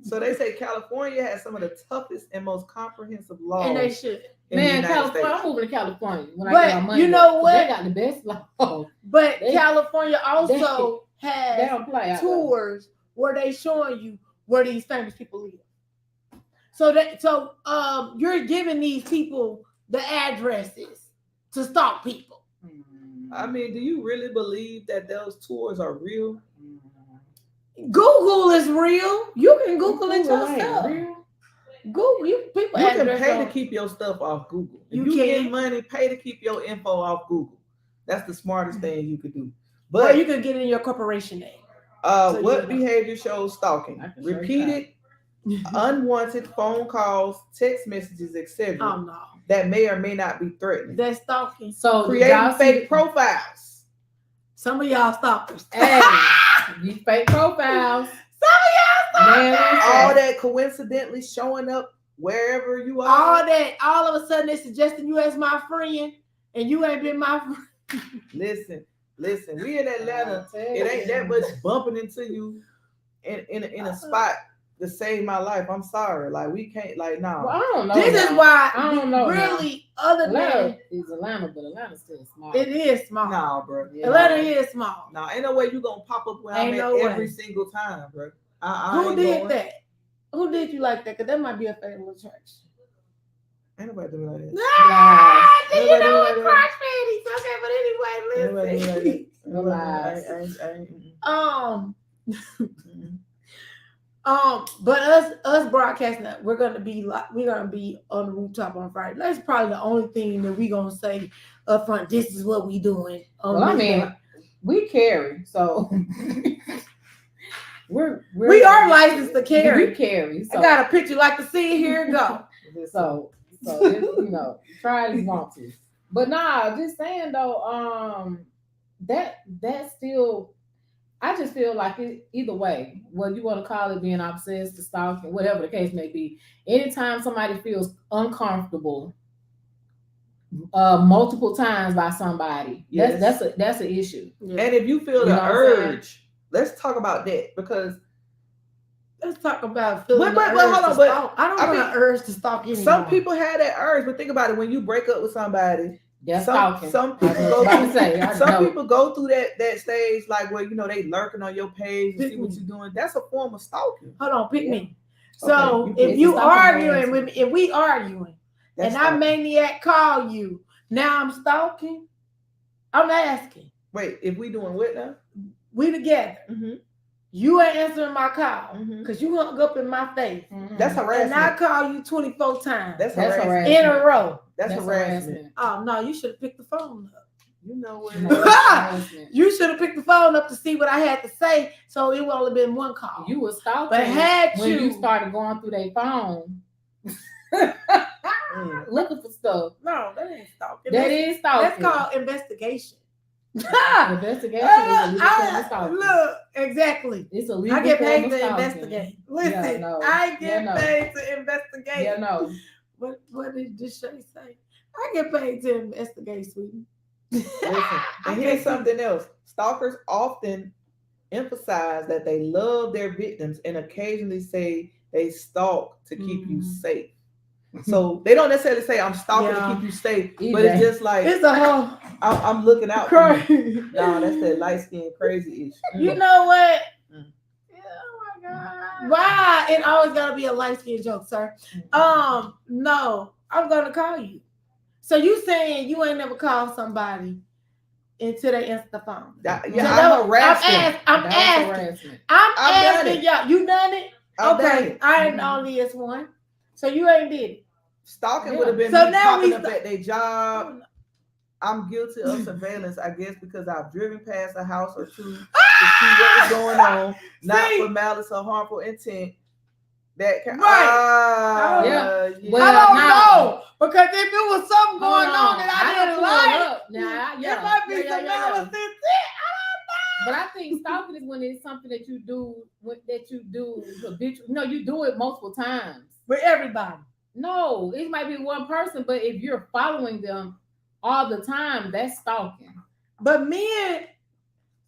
So they say California has some of the toughest and most comprehensive laws. And they should. Man, California, I'm moving to California when but I get my money. You know what? They got the best laws. But California also has they don't play tours where they showing you where these famous people live. So you're giving these people the addresses to stalk people. I mean, do you really believe that those tours are real? Google is real. You can Google it yourself. Google, people can pay to keep your stuff off Google. If you get money, pay to keep your info off Google. That's the smartest thing you could do. But you could get it in your corporation name. What behavior shows stalking? Repeated, unwanted phone calls, text messages, etc. Oh no. That may or may not be threatening. That's stalking. So creating fake profiles. Some of y'all stalkers. Hey, these fake profiles. Some of y'all stalkers. All that coincidentally showing up wherever you are. All of a sudden they're suggesting you as my friend, and you ain't been my friend. Listen, we in Atlanta. It ain't that much bumping into you in a spot to save my life. I'm sorry. Like we can't no. Well, I don't know. This is why I don't know. Really, other than is Atlanta, but Atlanta's still small. It is small. Nah, bro. Atlanta is small. Nah, ain't no way you gonna pop up where I'm at every single time, bro. Who did that? Who did you like that? Because that might be a fatal attraction. Ain't nobody doing like that. Nah, you know what? Crotch panties. Okay, but anyway, listen. But us broadcasting, we're gonna be on the rooftop on Friday. That's probably the only thing that we gonna say up front. This is what we doing. We carry, so we are licensed to carry. We carry. So. I got a picture like to see it. Here it go. So try if you want to. But just saying though, that still. I just feel like either way, whether you want to call it being obsessed, to stalking, whatever the case may be, anytime somebody feels uncomfortable multiple times by somebody, that's an issue. Yeah. And if you feel the urge, let's talk about that because let's talk about feeling but hold on, but I don't want an urge to stalk anymore. Some people have that urge, but think about it: when you break up with somebody. Some people go through that stage like where they lurking on your page and see what you're doing. That's a form of stalking. Hold on, pick me. So if you arguing with me, if we arguing and I maniac call you, now I'm stalking. I'm asking. Wait, if we doing what now? We together. Mm-hmm. You ain't answering my call because you hung up in my face. Mm-hmm. That's harassment. And I call you 24 times. That's harassment. In a row. That's harassment. Oh no, you should have picked the phone up. You know what? You should have picked the phone up to see what I had to say, so it would only been one call. You were stalking, but when you started going through their phone, looking for stuff. No, that ain't stalking. That is stalking. That's called investigation. Investigation is a stalking. Look, exactly. It's a legal I get paid to stalking. Investigate. Listen, I get paid to investigate. Yeah, no. What did this show say? I get paid to investigate, sweetie. Listen, and here's something else. Stalkers often emphasize that they love their victims and occasionally say they stalk to keep you safe. So they don't necessarily say I'm stalking to keep you safe, but it's just like it's a whole. I'm looking out for you. No, that's that light skin crazy issue. You know what? Oh my God. Why? It always gotta be a light skin joke, sir. No, I'm gonna call you. So you saying you ain't never called somebody until they answer the phone? I'm harassing. I'm asking y'all. You done it? Okay, I ain't only as one. So you ain't did it. Stalking would have been so me now popping up at their job. I'm guilty of surveillance, I guess, because I've driven past a house or two to see what is going on, not for malice or harmful intent. That can, right. Well, I don't know, because if it was something going on that I didn't like, it might be some malice intent. But I think stalking is when it's something that you do habitually. No, you do it multiple times. With everybody. No, it might be one person, but if you're following them all the time, that's stalking. But men,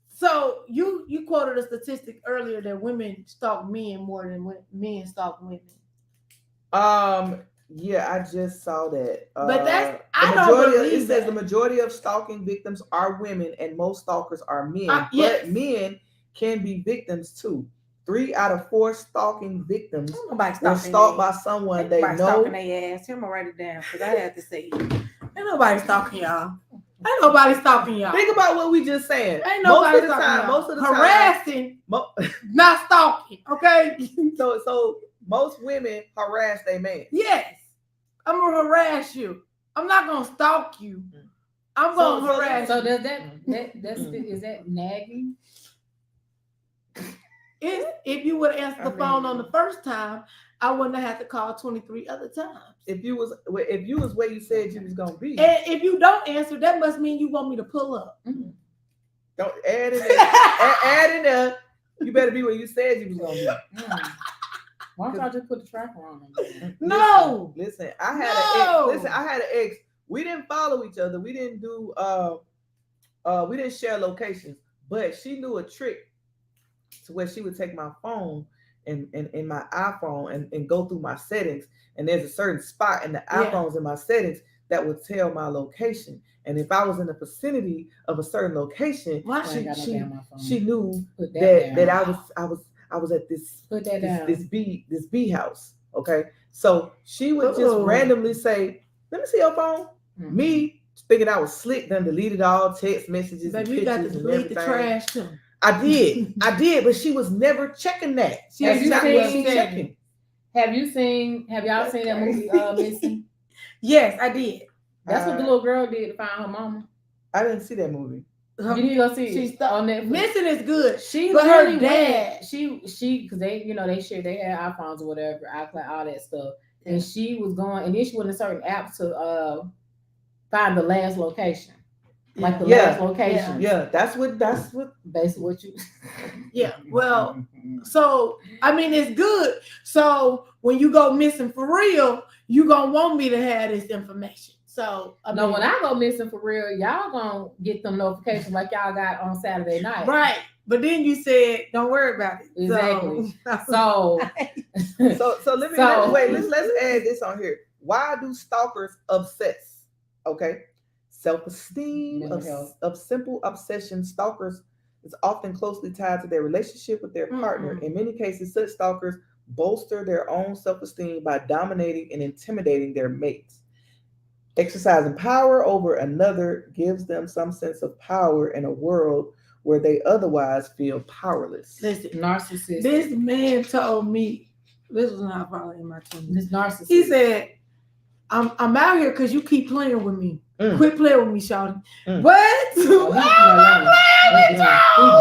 so you quoted a statistic earlier that women stalk men more than men stalk women. Yeah, I just saw that. But that's it says the majority of stalking victims are women, and most stalkers are men. But men can be victims too. 3 out of 4 stalking victims were stalked by someone they know. Stalking their ass. I'm gonna write it down because I have to say, ain't nobody stalking y'all. Ain't nobody stalking y'all. Think about what we just said. Ain't nobody most of the time, harassing, not stalking. Okay. So most women harass their man. Yes, I'm gonna harass you. I'm not gonna stalk you. I'm gonna harass. So does is that nagging? If you would answer the phone on the first time, I wouldn't have had to call 23 other times. If you was where you said you was gonna be, and if you don't answer, that must mean you want me to pull up. Mm-hmm. Don't add in there. add in there. You better be where you said you was gonna be. Why don't y'all just put the tracker on them? No. Listen, I had an ex. We didn't follow each other. We didn't do. We didn't share locations, but she knew a trick to where she would take my phone and my iPhone and go through my settings. And there's a certain spot in the iPhones in my settings that would tell my location. And if I was in the vicinity of a certain location, she knew that I was at this B house. Okay, so she would just randomly say, "Let me see your phone." Mm-hmm. Me thinking I was slick, done deleted all text messages. Baby, you got to delete the trash too. I did, but she was never checking that. Have y'all seen that movie, Missing? Yes, I did. That's what the little girl did to find her mama. I didn't see that movie. You need to go see it on Netflix. Missing is good. But her dad, she, because they share, they had iPhones or whatever, iCloud, all that stuff, and she was going, and then she went to certain apps to find the last location. Like the last location. Yeah, that's what basically what you. Yeah. Well, so I mean it's good. So when you go missing for real, you gonna want me to have this information. So when I go missing for real, y'all gonna get them notifications like y'all got on Saturday night. Right. But then you said don't worry about it. Exactly. So let's add this on here. Why do stalkers obsess? Okay. Self-esteem of simple obsession. Stalkers is often closely tied to their relationship with their partner. In many cases, such stalkers bolster their own self-esteem by dominating and intimidating their mates. Exercising power over another gives them some sense of power in a world where they otherwise feel powerless. Listen, narcissist. This man told me, this was not probably in my 20s. This narcissist. He said, I'm out here because you keep playing with me. Quit playing with me, Shawty. What? He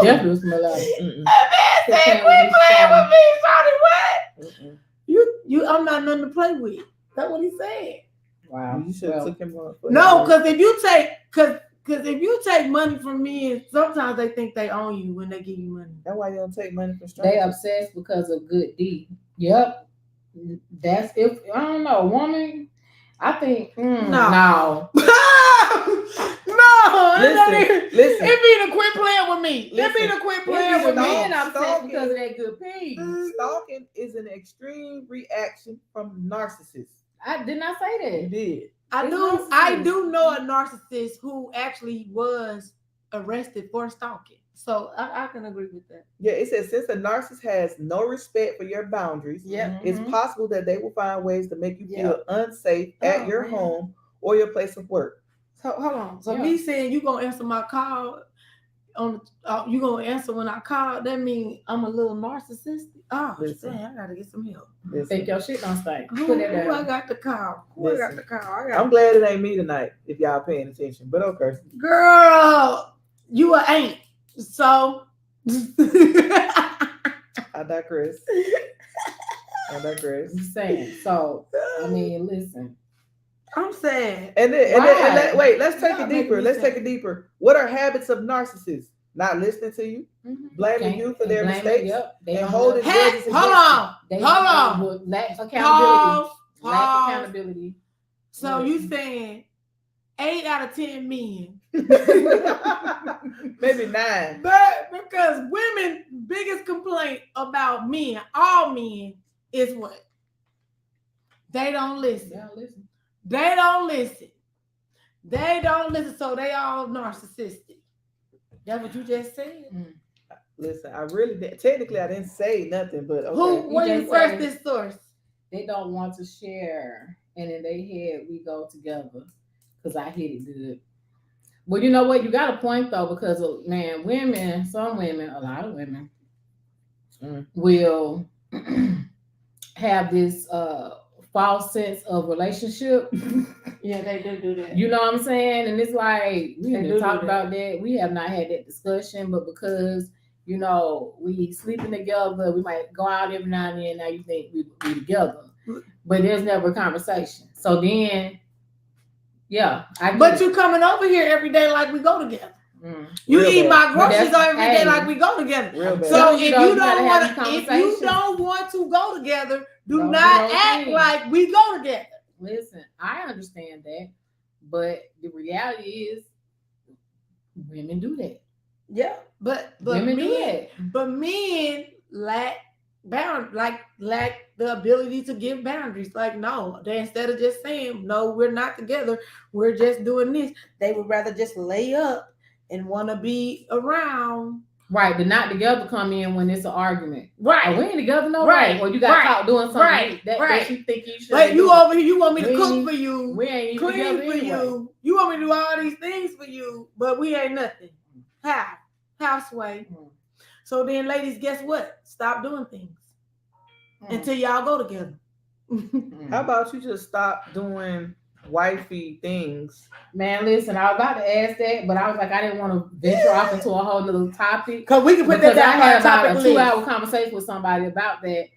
definitely was melodic. That man said, quit playing with me, Shawty. What? You, I'm not nothing to play with. That's what he said. Wow. You should have took him on. No, because if you take money from me, sometimes they think they own you when they give you money. That's why you don't take money from strangers. They obsessed because of good deed. Yep. That's if I don't know, a woman. I think no. Listen. It be to quit playing with me. It be to quit playing with me. Men obsessed because of that good pig. Stalking is an extreme reaction from narcissists. I did not say that. You did. I do know a narcissist who actually was arrested for stalking. So I can agree with that. Yeah, it says since a narcissist has no respect for your boundaries, it's possible that they will find ways to make you feel unsafe at your home or your place of work. So hold on. So me saying you gonna answer my call you gonna answer when I call, that means I'm a little narcissistic. Oh, listen, dang, I gotta get some help. Think your shit don't stink. Who I got the call? Who I got the call? I'm glad it ain't me tonight if y'all paying attention, but okay. Girl, you ain't. So I digress. I'm saying. So I mean, listen. I'm saying. And then wait, let's take it deeper. Let's take it deeper. What are habits of narcissists? Not listening to you, blaming you for their mistakes, and holding grudges. Hold on. Lack accountability. Lack accountability. So you saying 8 out of 10 men, maybe 9, but because women' biggest complaint about men, all men, is what? They don't listen. They don't listen. So they all narcissistic. That's what you just said. Listen, I really did. Technically, I didn't say nothing, but okay. Where you first this source? They don't want to share, and in their head we go together because I hit it good. Well, you know what? You got a point though, because man, some women, a lot of women will have this false sense of relationship. Yeah, they do that. You know what I'm saying? And it's like we didn't talk about that. We have not had that discussion, but because we sleeping together, we might go out every now and then. Now you think we together, but there's never a conversation. So then, but you coming over here every day like we go together. You eat my groceries every day like we go together. So if you don't want to go together, do not act like we go together. Listen, I understand that, but the reality is, women do that. Yeah, but women do that. But men lack the ability to give boundaries. Like, no, they instead of just saying, no, we're not together, we're just doing this, they would rather just lay up and want to be around. Right, the not together come in when it's an argument. Right, we ain't together no way. Or you got caught doing something that you think you should. But you over here, you want me to cook for you, we ain't clean for you. You want me to do all these things for you, but we ain't nothing. Houseway. So then, ladies, guess what? Stop doing things until y'all go together. How about you just stop doing wifey things? Man, listen, I was about to ask that, but I was like, I didn't want to venture off into a whole lither topic. Because we can put that down. I had about a 2-hour conversation with somebody about that.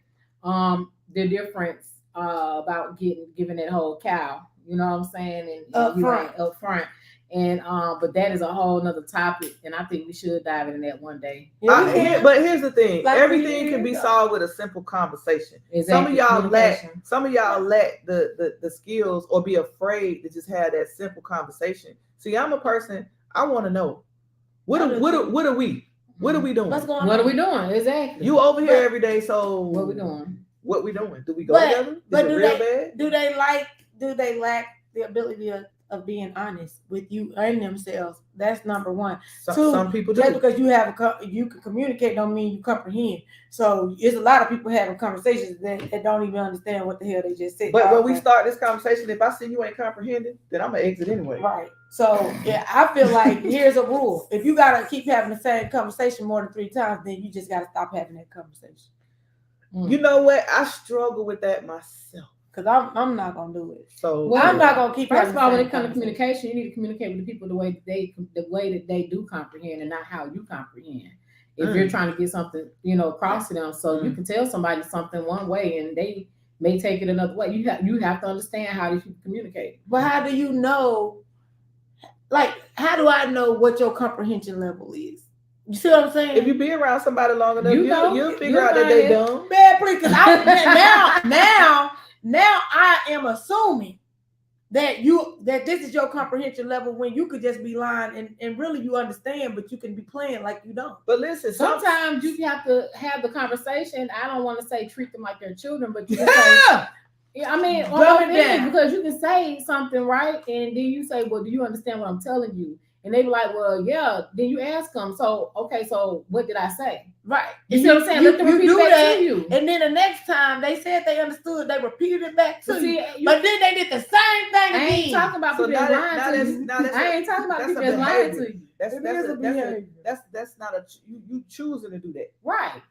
The difference about giving that whole cow. You know what I'm saying? And up front. And but that is a whole nother topic, and I think we should dive into that one day. But here's the thing: everything can be solved with a simple conversation. Exactly. Some of y'all lack the skills or be afraid to just have that simple conversation. See, I'm a person. I want to know what are we? What are we doing? What's going on? What are we doing? Exactly. You over here every day, so what we doing? What we doing? Do we go together? But do they lack the ability of being honest with you and themselves? That's number one. Some people do. Just because you can communicate don't mean you comprehend. So there's a lot of people having conversations that don't even understand what the hell they just said. But when we start this conversation, if I see you ain't comprehending, then I'm gonna exit anyway. Right. So yeah, I feel like here's a rule: if you gotta keep having the same conversation more than 3 times, then you just gotta stop having that conversation. You know what? I struggle with that myself. Because I'm not gonna do it. So I'm not gonna keep. First of all, when it comes to communication, you need to communicate with the people the way that they do comprehend, and not how you comprehend. If you're trying to get something, across to them, so you can tell somebody something one way, and they may take it another way. You have to understand how these people communicate. But how do you know? Like, how do I know what your comprehension level is? You see what I'm saying? If you be around somebody long enough, you'll figure out that they dumb. Man, please, because now I am assuming that this is your comprehension level when you could just be lying and really you understand, but you can be playing like you don't. But listen, sometimes you have to have the conversation. I don't want to say treat them like they're children, but you can say, because you can say something, right? And then you say, well, do you understand what I'm telling you? And they be like, well, yeah. Then you ask them, so okay, so what did I say? Right. You see what I'm saying? Let them repeat do back that, to you. and then the next time they said they understood, they repeated it back to you. See, But then they did the same thing again. I ain't talking about people that's lying to you. I ain't talking about people that's lying to you. That's not a you choosing to do that. Right.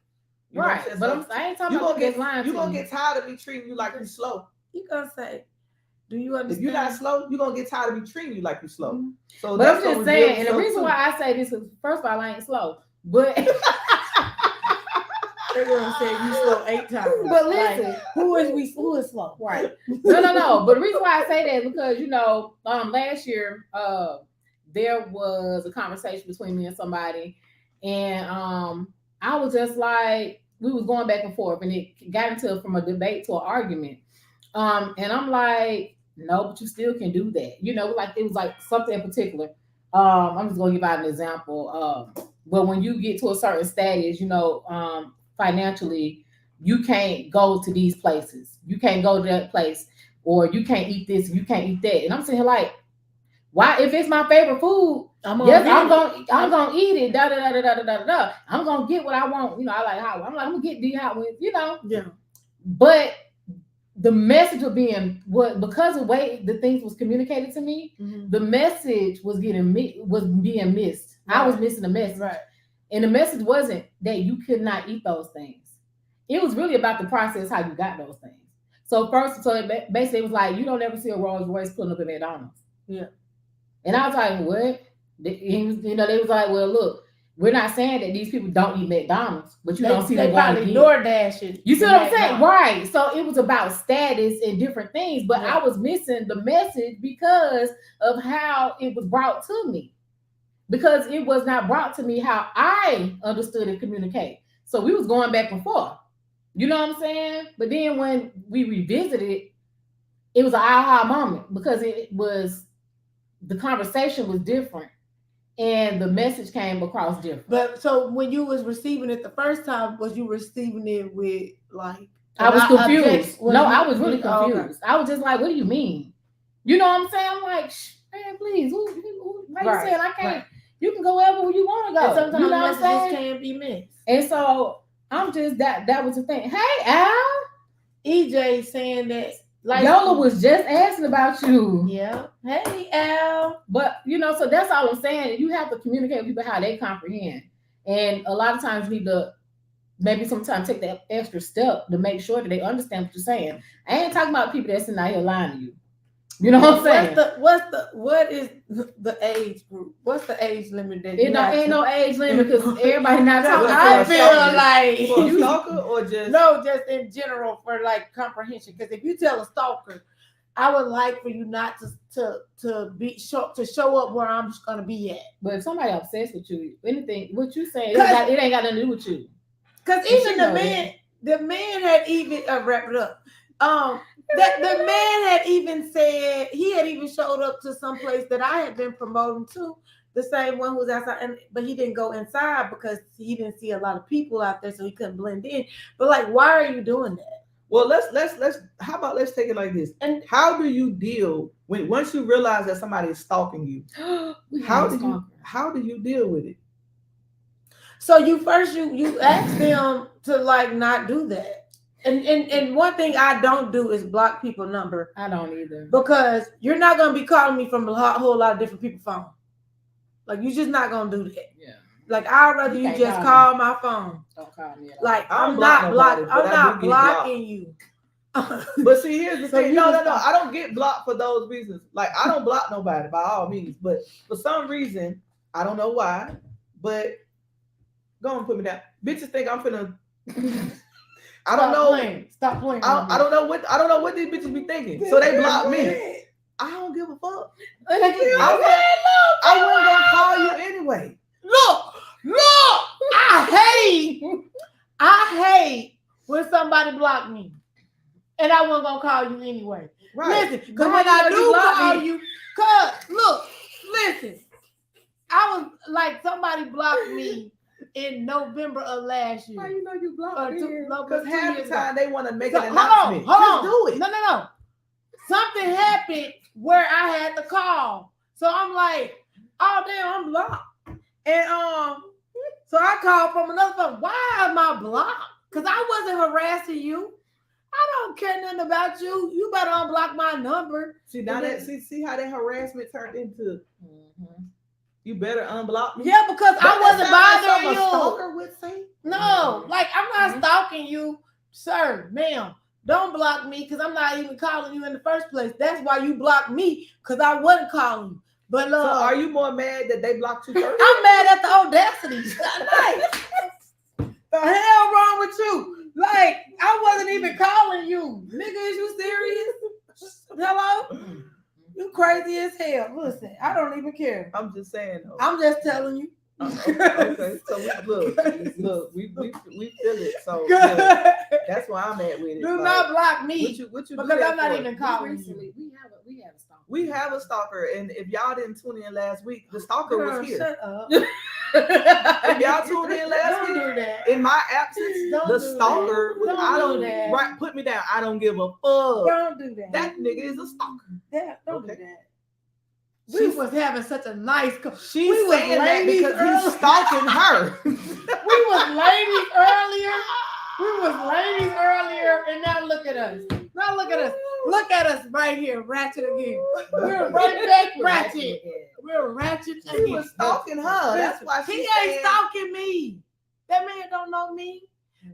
You know right. what I'm But I ain't talking about people that's lying to you. You're gonna get tired of me treating you like you slow. You gonna say, do you understand? If you're not slow, you're gonna get tired of me treating you like you slow. Mm-hmm. So but I'm just saying, and the reason why I say this is, first of all, I ain't slow, but they're gonna say you slow 8 times. But listen, like, who is slow? Right. No. But the reason why I say that is because last year there was a conversation between me and somebody, and I was just like, we was going back and forth, and it got from a debate to an argument. And I'm like, no, but you still can do that. Like it was like something in particular. I'm just gonna give out an example. But when you get to a certain status, financially, you can't go to these places. You can't go to that place, or you can't eat this, you can't eat that. And I'm sitting here like, why? If it's my favorite food, I'm gonna eat it. Da da da da da da da. I'm gonna get what I want. I like how I'm gonna get the hot with. Yeah. But the message of because of the way the things was communicated to me, the message was being missed. Right. I was missing the message. Right. And the message wasn't that you could not eat those things. It was really about the process, how you got those things. So basically it was like, you don't ever see a Rolls Royce pulling up at McDonald's. Yeah. And I was like, what? They was like, well, look, we're not saying that these people don't eat McDonald's, but don't see them probably DoorDash. You see what I'm saying? Right. So it was about status and different things, but I was missing the message because of how it was brought to me. Because it was not brought to me how I understood and communicate. So we was going back and forth. You know what I'm saying? But then when we revisited, it was an aha moment because the conversation was different and the message came across different. But so when you was receiving it the first time, was you receiving it with like? I was confused. I was really confused. Okay. I was just like, what do you mean? You know what I'm saying? I'm like, man, please, why you saying I can't? Right. You can go wherever you want to go. And sometimes messages can't be missed. And so I'm just that was the thing. Hey, Al. EJ saying that like Yola was just asking about you. Yeah. Hey, Al. But so that's all I'm saying. You have to communicate with people how they comprehend. And a lot of times you need to maybe sometimes take that extra step to make sure that they understand what you're saying. I ain't talking about people that's sitting out here lying to you. You know what I'm saying? What is the age group? What's the age limit that ain't no age limit because everybody not talking. I feel like for a stalker or just just in general for like comprehension. Because if you tell a stalker, I would like for you not to show up where I'm just gonna be at. But if somebody obsessed with you, anything what you say, it ain't got nothing to do with you. Because even the man had even wrap it up. That the man had even said he had even showed up to some place that I had been promoting to, the same one who was outside, but he didn't go inside because he didn't see a lot of people out there, so he couldn't blend in. But like, why are you doing that? Well, let's how about let's take it like this. And how do you deal once you realize that somebody is stalking you? How do you deal with it? So you ask them to like not do that. And one thing I don't do is block people's number. I don't either. Because you're not gonna be calling me from a whole lot of different people's phone. Like you're just not gonna do that. Yeah. Like I'd rather you just call my phone. Don't call me. Like I'm not blocking you. But see, here's the thing. No. I don't get blocked for those reasons. Like I don't block nobody by all means. But for some reason, I don't know why. But go and put me down. Bitches think I'm finna. I don't know. Stop playing. I don't know what these bitches be thinking. So they block me. I don't give a fuck. I wasn't gonna call you anyway. Look. I hate when somebody block me, and I wasn't gonna call you anyway. Right. Listen, because when I do call you, listen. I was like somebody blocked me in November of last year. How you know you blocked me? Because half the time they want to make an announcement. Hold on. Do it. No. Something happened where I had to call. So I'm like, Oh damn, I'm blocked. And so I called from another phone. Why am I blocked? Because I wasn't harassing you. I don't care nothing about you. You better unblock my number. See now see how that harassment turned into. You better unblock me. Yeah, because I wasn't bothering you. A stalker would say. No, like I'm not stalking you, sir, ma'am. Don't block me because I'm not even calling you in the first place. That's why you blocked me because I wasn't calling you. But so are you more mad that they blocked you first? I'm mad at the audacity. Like, the hell wrong with you? Like, I wasn't even calling you. Nigga, is you serious? Hello? You crazy as hell. Listen, I don't even care. I'm just saying though. I'm just telling you. Okay, so we feel it. So yeah, that's why I'm at with it. Do not block me. What you because I'm not even calling you. We have a stalker. We have a stalker, and if y'all didn't tune in last week, the stalker was here. Shut up. If y'all tuned in last week, do that. in my absence, the stalker was. Don't I do don't that. right. Put me down. I don't give a fuck. Don't do that. That nigga is a stalker. Don't do Okay. that. We was having such a nice. She's we saying that because he's stalking her. We was ladies earlier, and now look at us. Now look at us. Look at us right here, ratchet again. We're right back ratchet. We're ratchet again. He was stalking her. That's why he ain't stalking me. That man don't know me.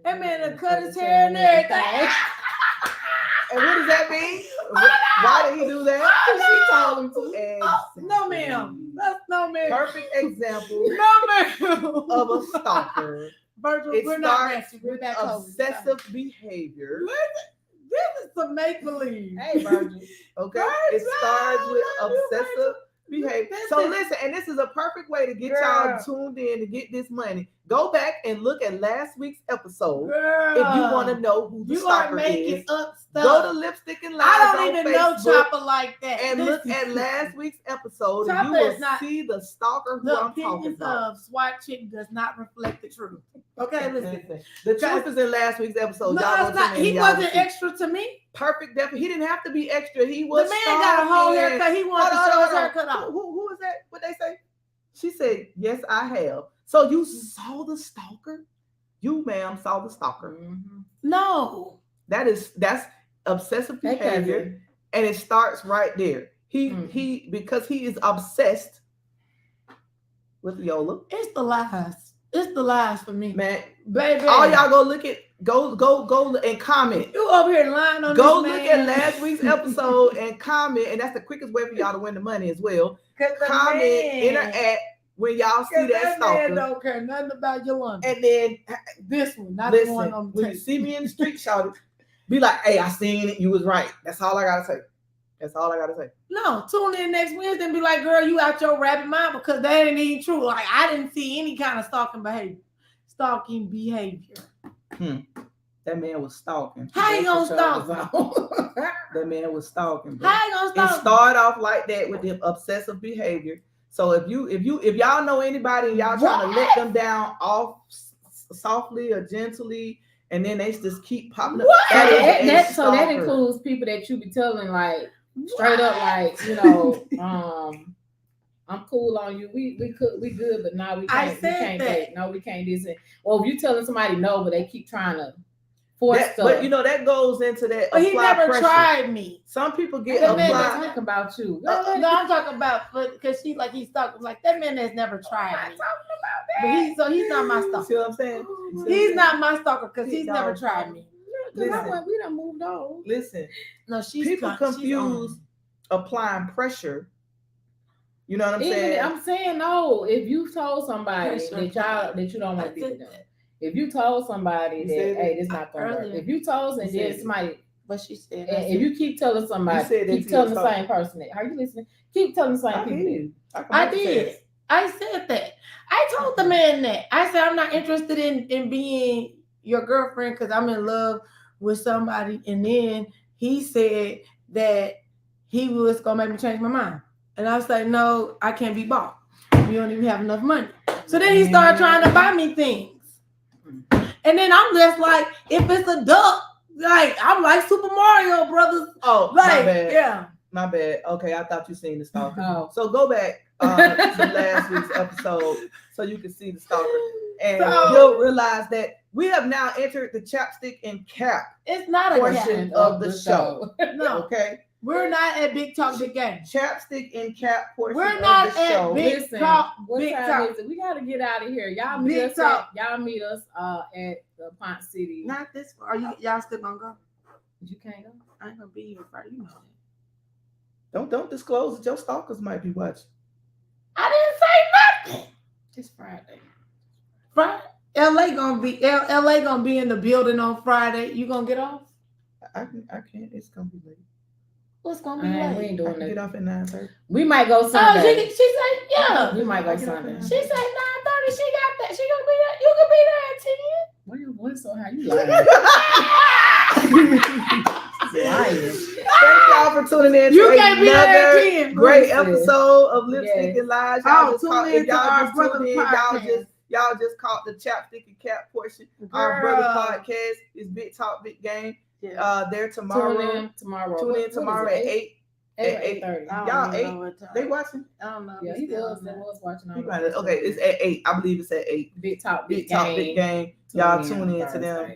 That man done cut his hair and everything. And what does that mean? Why did he do that? She told him to. Exactly. No, ma'am. That's no, ma'am. Perfect example No, ma'am. of a stalker. Virgil, It we're not starts ratchet. We're with that close. obsessive behavior. This is some make believe. Hey, Virgil. Okay, Virgil, it starts with I love you, obsessive behavior. So listen, and this is a perfect way to get y'all tuned in to get this money. Go back and look at last week's episode if you want to know who the you stalker are making is. up stuff. Go to Lipstick and Lies I don't on even know Facebook Chopper like that. and look at last week's episode, and Chopper you will is not- see the stalker who The I'm talking opinions about. of SWAT chick does not reflect the truth. Okay, listen. The truth is in last week's episode. No, Y'all it's go not. tune in, He y'all wasn't will see. extra to me. Perfect definition. He didn't have to be extra. He was. The man got a whole stalking. haircut. He wanted to show his haircut off. Who was that? What they say? She said, "Yes, I have." So you saw the stalker? You, ma'am, saw the stalker. No. That's obsessive behavior, and it starts right there. He because he is obsessed with Yola. It's the lies. It's the lies for me, Man, baby. all y'all go look at go and comment. You over here lying on Go this look man. at last week's episode and comment, and that's the quickest way for y'all to win the money as well. Comment, interact when y'all see that stalker. Man don't care nothing about your one. And then This one, not the one on the when you tape. see me in the street, shout it. Be like, "Hey, I seen it. You was right." That's all I gotta say. That's all I gotta say. No, tune in next Wednesday and be like, "Girl, you out your rabbit mind," because that ain't even true. Like I didn't see any kind of stalking behavior. That man was stalking. How you gonna stalk? That man was stalking. Bro. How you gonna It stalk? started off like that with the obsessive behavior. So if y'all know anybody and y'all trying to let them down off softly or gently, and then they just keep popping up. So that includes people that you be telling like straight up, like, you know, I'm cool on you. We good, but now we can't. We can't date. No, we can't do this. Well, if you telling somebody no, but they keep trying to force stuff. But you know that goes into that. But he never pressure. tried me. Some people get That man applied. Talk about you. No, I'm talking about because he's stalking. Like that man has never tried me. But he's not my stalker. See what I'm saying? He's not my stalker because he's never tried me. We done moved on. Listen, No, people confuse applying pressure. You know what I'm saying? I'm saying no. If you told somebody that you don't want to be with them, if you told somebody that hey, this not gonna work. If you told and then somebody, but she said, and if you keep telling somebody, keep telling the same person that. Are you listening? Keep telling the same people. I did. I said that. I told the man that. I said I'm not interested in being your girlfriend because I'm in love with somebody. And then he said that he was gonna make me change my mind. And I was like, no, I can't be bought. You don't even have enough money. So then he started trying to buy me things. And then I'm just like, if it's a duck, like I'm like Super Mario Brothers. Oh, like, my bad. Yeah. My bad. Okay, I thought you seen the stalker. Oh. So go back to last week's episode so you can see the stalker. And you'll realize that we have now entered the chapstick and cap. It's not a portion of the show. No. Okay. We're not at Big Talk Big Game. Chapstick and cap portion We're of not the at show. Big Talk. What Big time Talk. is it? We gotta get out of here. Y'all meet Big us. Talk. Y'all meet us at the Pont City. Not this far. Are y'all still gonna go? You can't go. I ain't gonna be here Friday. You know that. Don't disclose that your stalkers might be watching. I didn't say nothing. It's Friday. Friday. LA gonna be in the building on Friday. You gonna get off? I can't. It's gonna be late. What's gonna be We late? ain't I doing can that. get off at 9:30. We might go Oh, Sunday. she said, yeah. We might go I get off Sunday. at She said 9:30. She got that. She gonna be there. You can be there at 10. Why your voice so high? You lying. Thank y'all for tuning in. You to can't be there another at 10. great Listen. episode of Lipstick Yes. and Lies. Oh, Y'all just tune caught, in if to y'all our just brother tuned in, podcast. y'all just caught the chapstick and cap portion. Our Girl. brother podcast is Big Talk Big Game. Yeah. There tomorrow. Tune in tomorrow. Tune in What tomorrow is at it? 8. 8:30. I don't Y'all even eight. know what time. They watching? I don't know. Yeah, We he still was. on They that. was watching all You of got it. it. Okay, it's at 8. I believe it's at 8. Big Talk Big Big Talk Game. Big Game. Y'all tune in to them.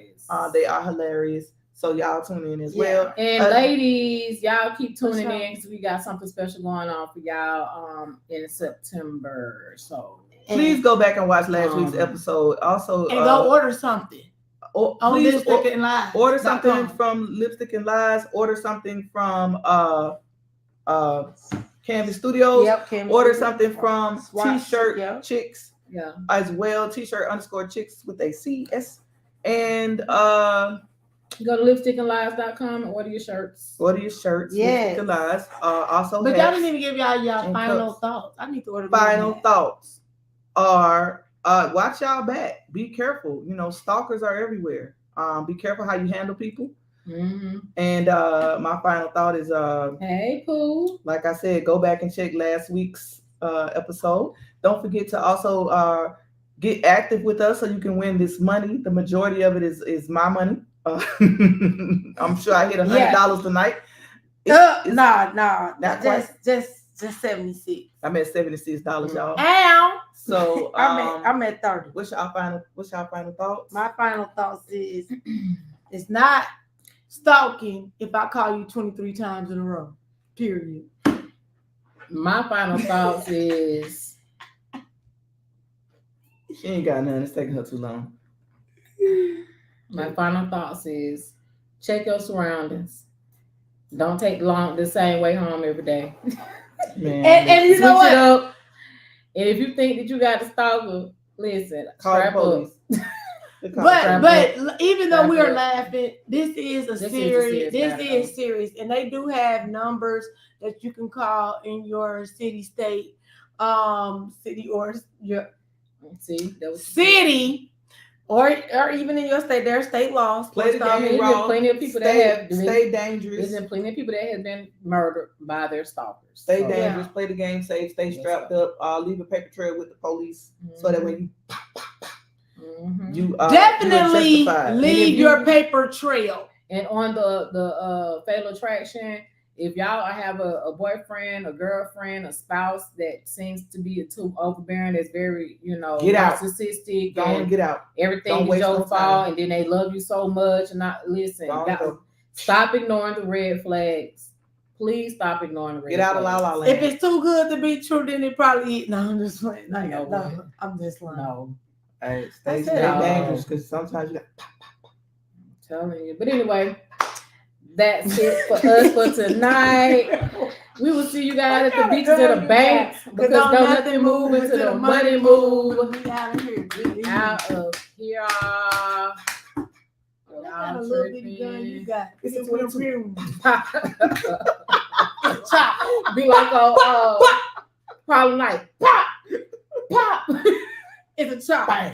They are hilarious. So y'all tune in as well. And ladies, y'all keep tuning What's up? in because we got something special going on for y'all in September. So Please go back and watch last week's episode. Also, And go order something. On please Lipstick and Lies. order something from Lipstick and Lies. Order something from Canvas Studios. Yep, Canvas Order Studios. something from Swatch, T-shirt yeah. Chicks yeah. as well. T-shirt_chicks with a CS. And Go to lipstickandlies.com and order your shirts. order your shirts. Yes. Lipstick and Lies. Also, But y'all hats. didn't even give y'all and final cups. thoughts. I need to order Final those. thoughts are watch y'all back. Be careful. You know, stalkers are everywhere. Be careful how you handle people. Mm-hmm. And my final thought is Hey, Pooh. like I said, go back and check last week's episode. Don't forget to also get active with us so you can win this money. The majority of it is my money. I'm sure I hit $100 tonight. Nah. Not quite. Just 76. I'm at $76, y'all. Ow. So I'm at 30. What's y'all final thoughts? My final thoughts is it's not stalking if I call you 23 times in a row. Period. My final thoughts is She ain't got nothing. It's taking her too long. my final thoughts is check your surroundings. Don't take the same way home every day. Man, And you know Switch it what? up. And if you think that you got a stalker, listen, call the strap up. police. But even though we are Strap up. laughing, this is a This is a serious. serious This matter. is serious, and they do have numbers that you can call in your city, state, city, or your See, that was city, or even in your state. There are state laws. Play the Stop game it. wrong. plenty of people Stay dangerous. There's been plenty of people that have been murdered by their stalkers. Stay So, dangerous. Play the game safe. Stay Yes, strapped sir. up. Leave a paper trail with the police so that when Mhm. you Definitely you're justified. leave your paper trail. And on the Fatal Attraction, if y'all have a boyfriend, a girlfriend, a spouse that seems to be too overbearing, that's very, Get out. narcissistic, Go on and and get out. everything Don't is waste your no fault, time. and then they love you so much. And not listen, Go on and go. stop ignoring the red flags. Please stop ignoring the red Get out of flags. La La Land. If it's too good to be true, then it probably. No, I'm just playing. No, No. I'm just lying. No, Hey, I stay said no. dangerous because sometimes you got. I'm telling you. But anyway, that's it for us for tonight. We will see you guys at the beaches of the banks because don't nothing move until the money move. We out of here. Out of here. What kind of little bitty gun you got? It's a It went 22. Chop. Be like a problem night. Pop! Pop! It's a chop.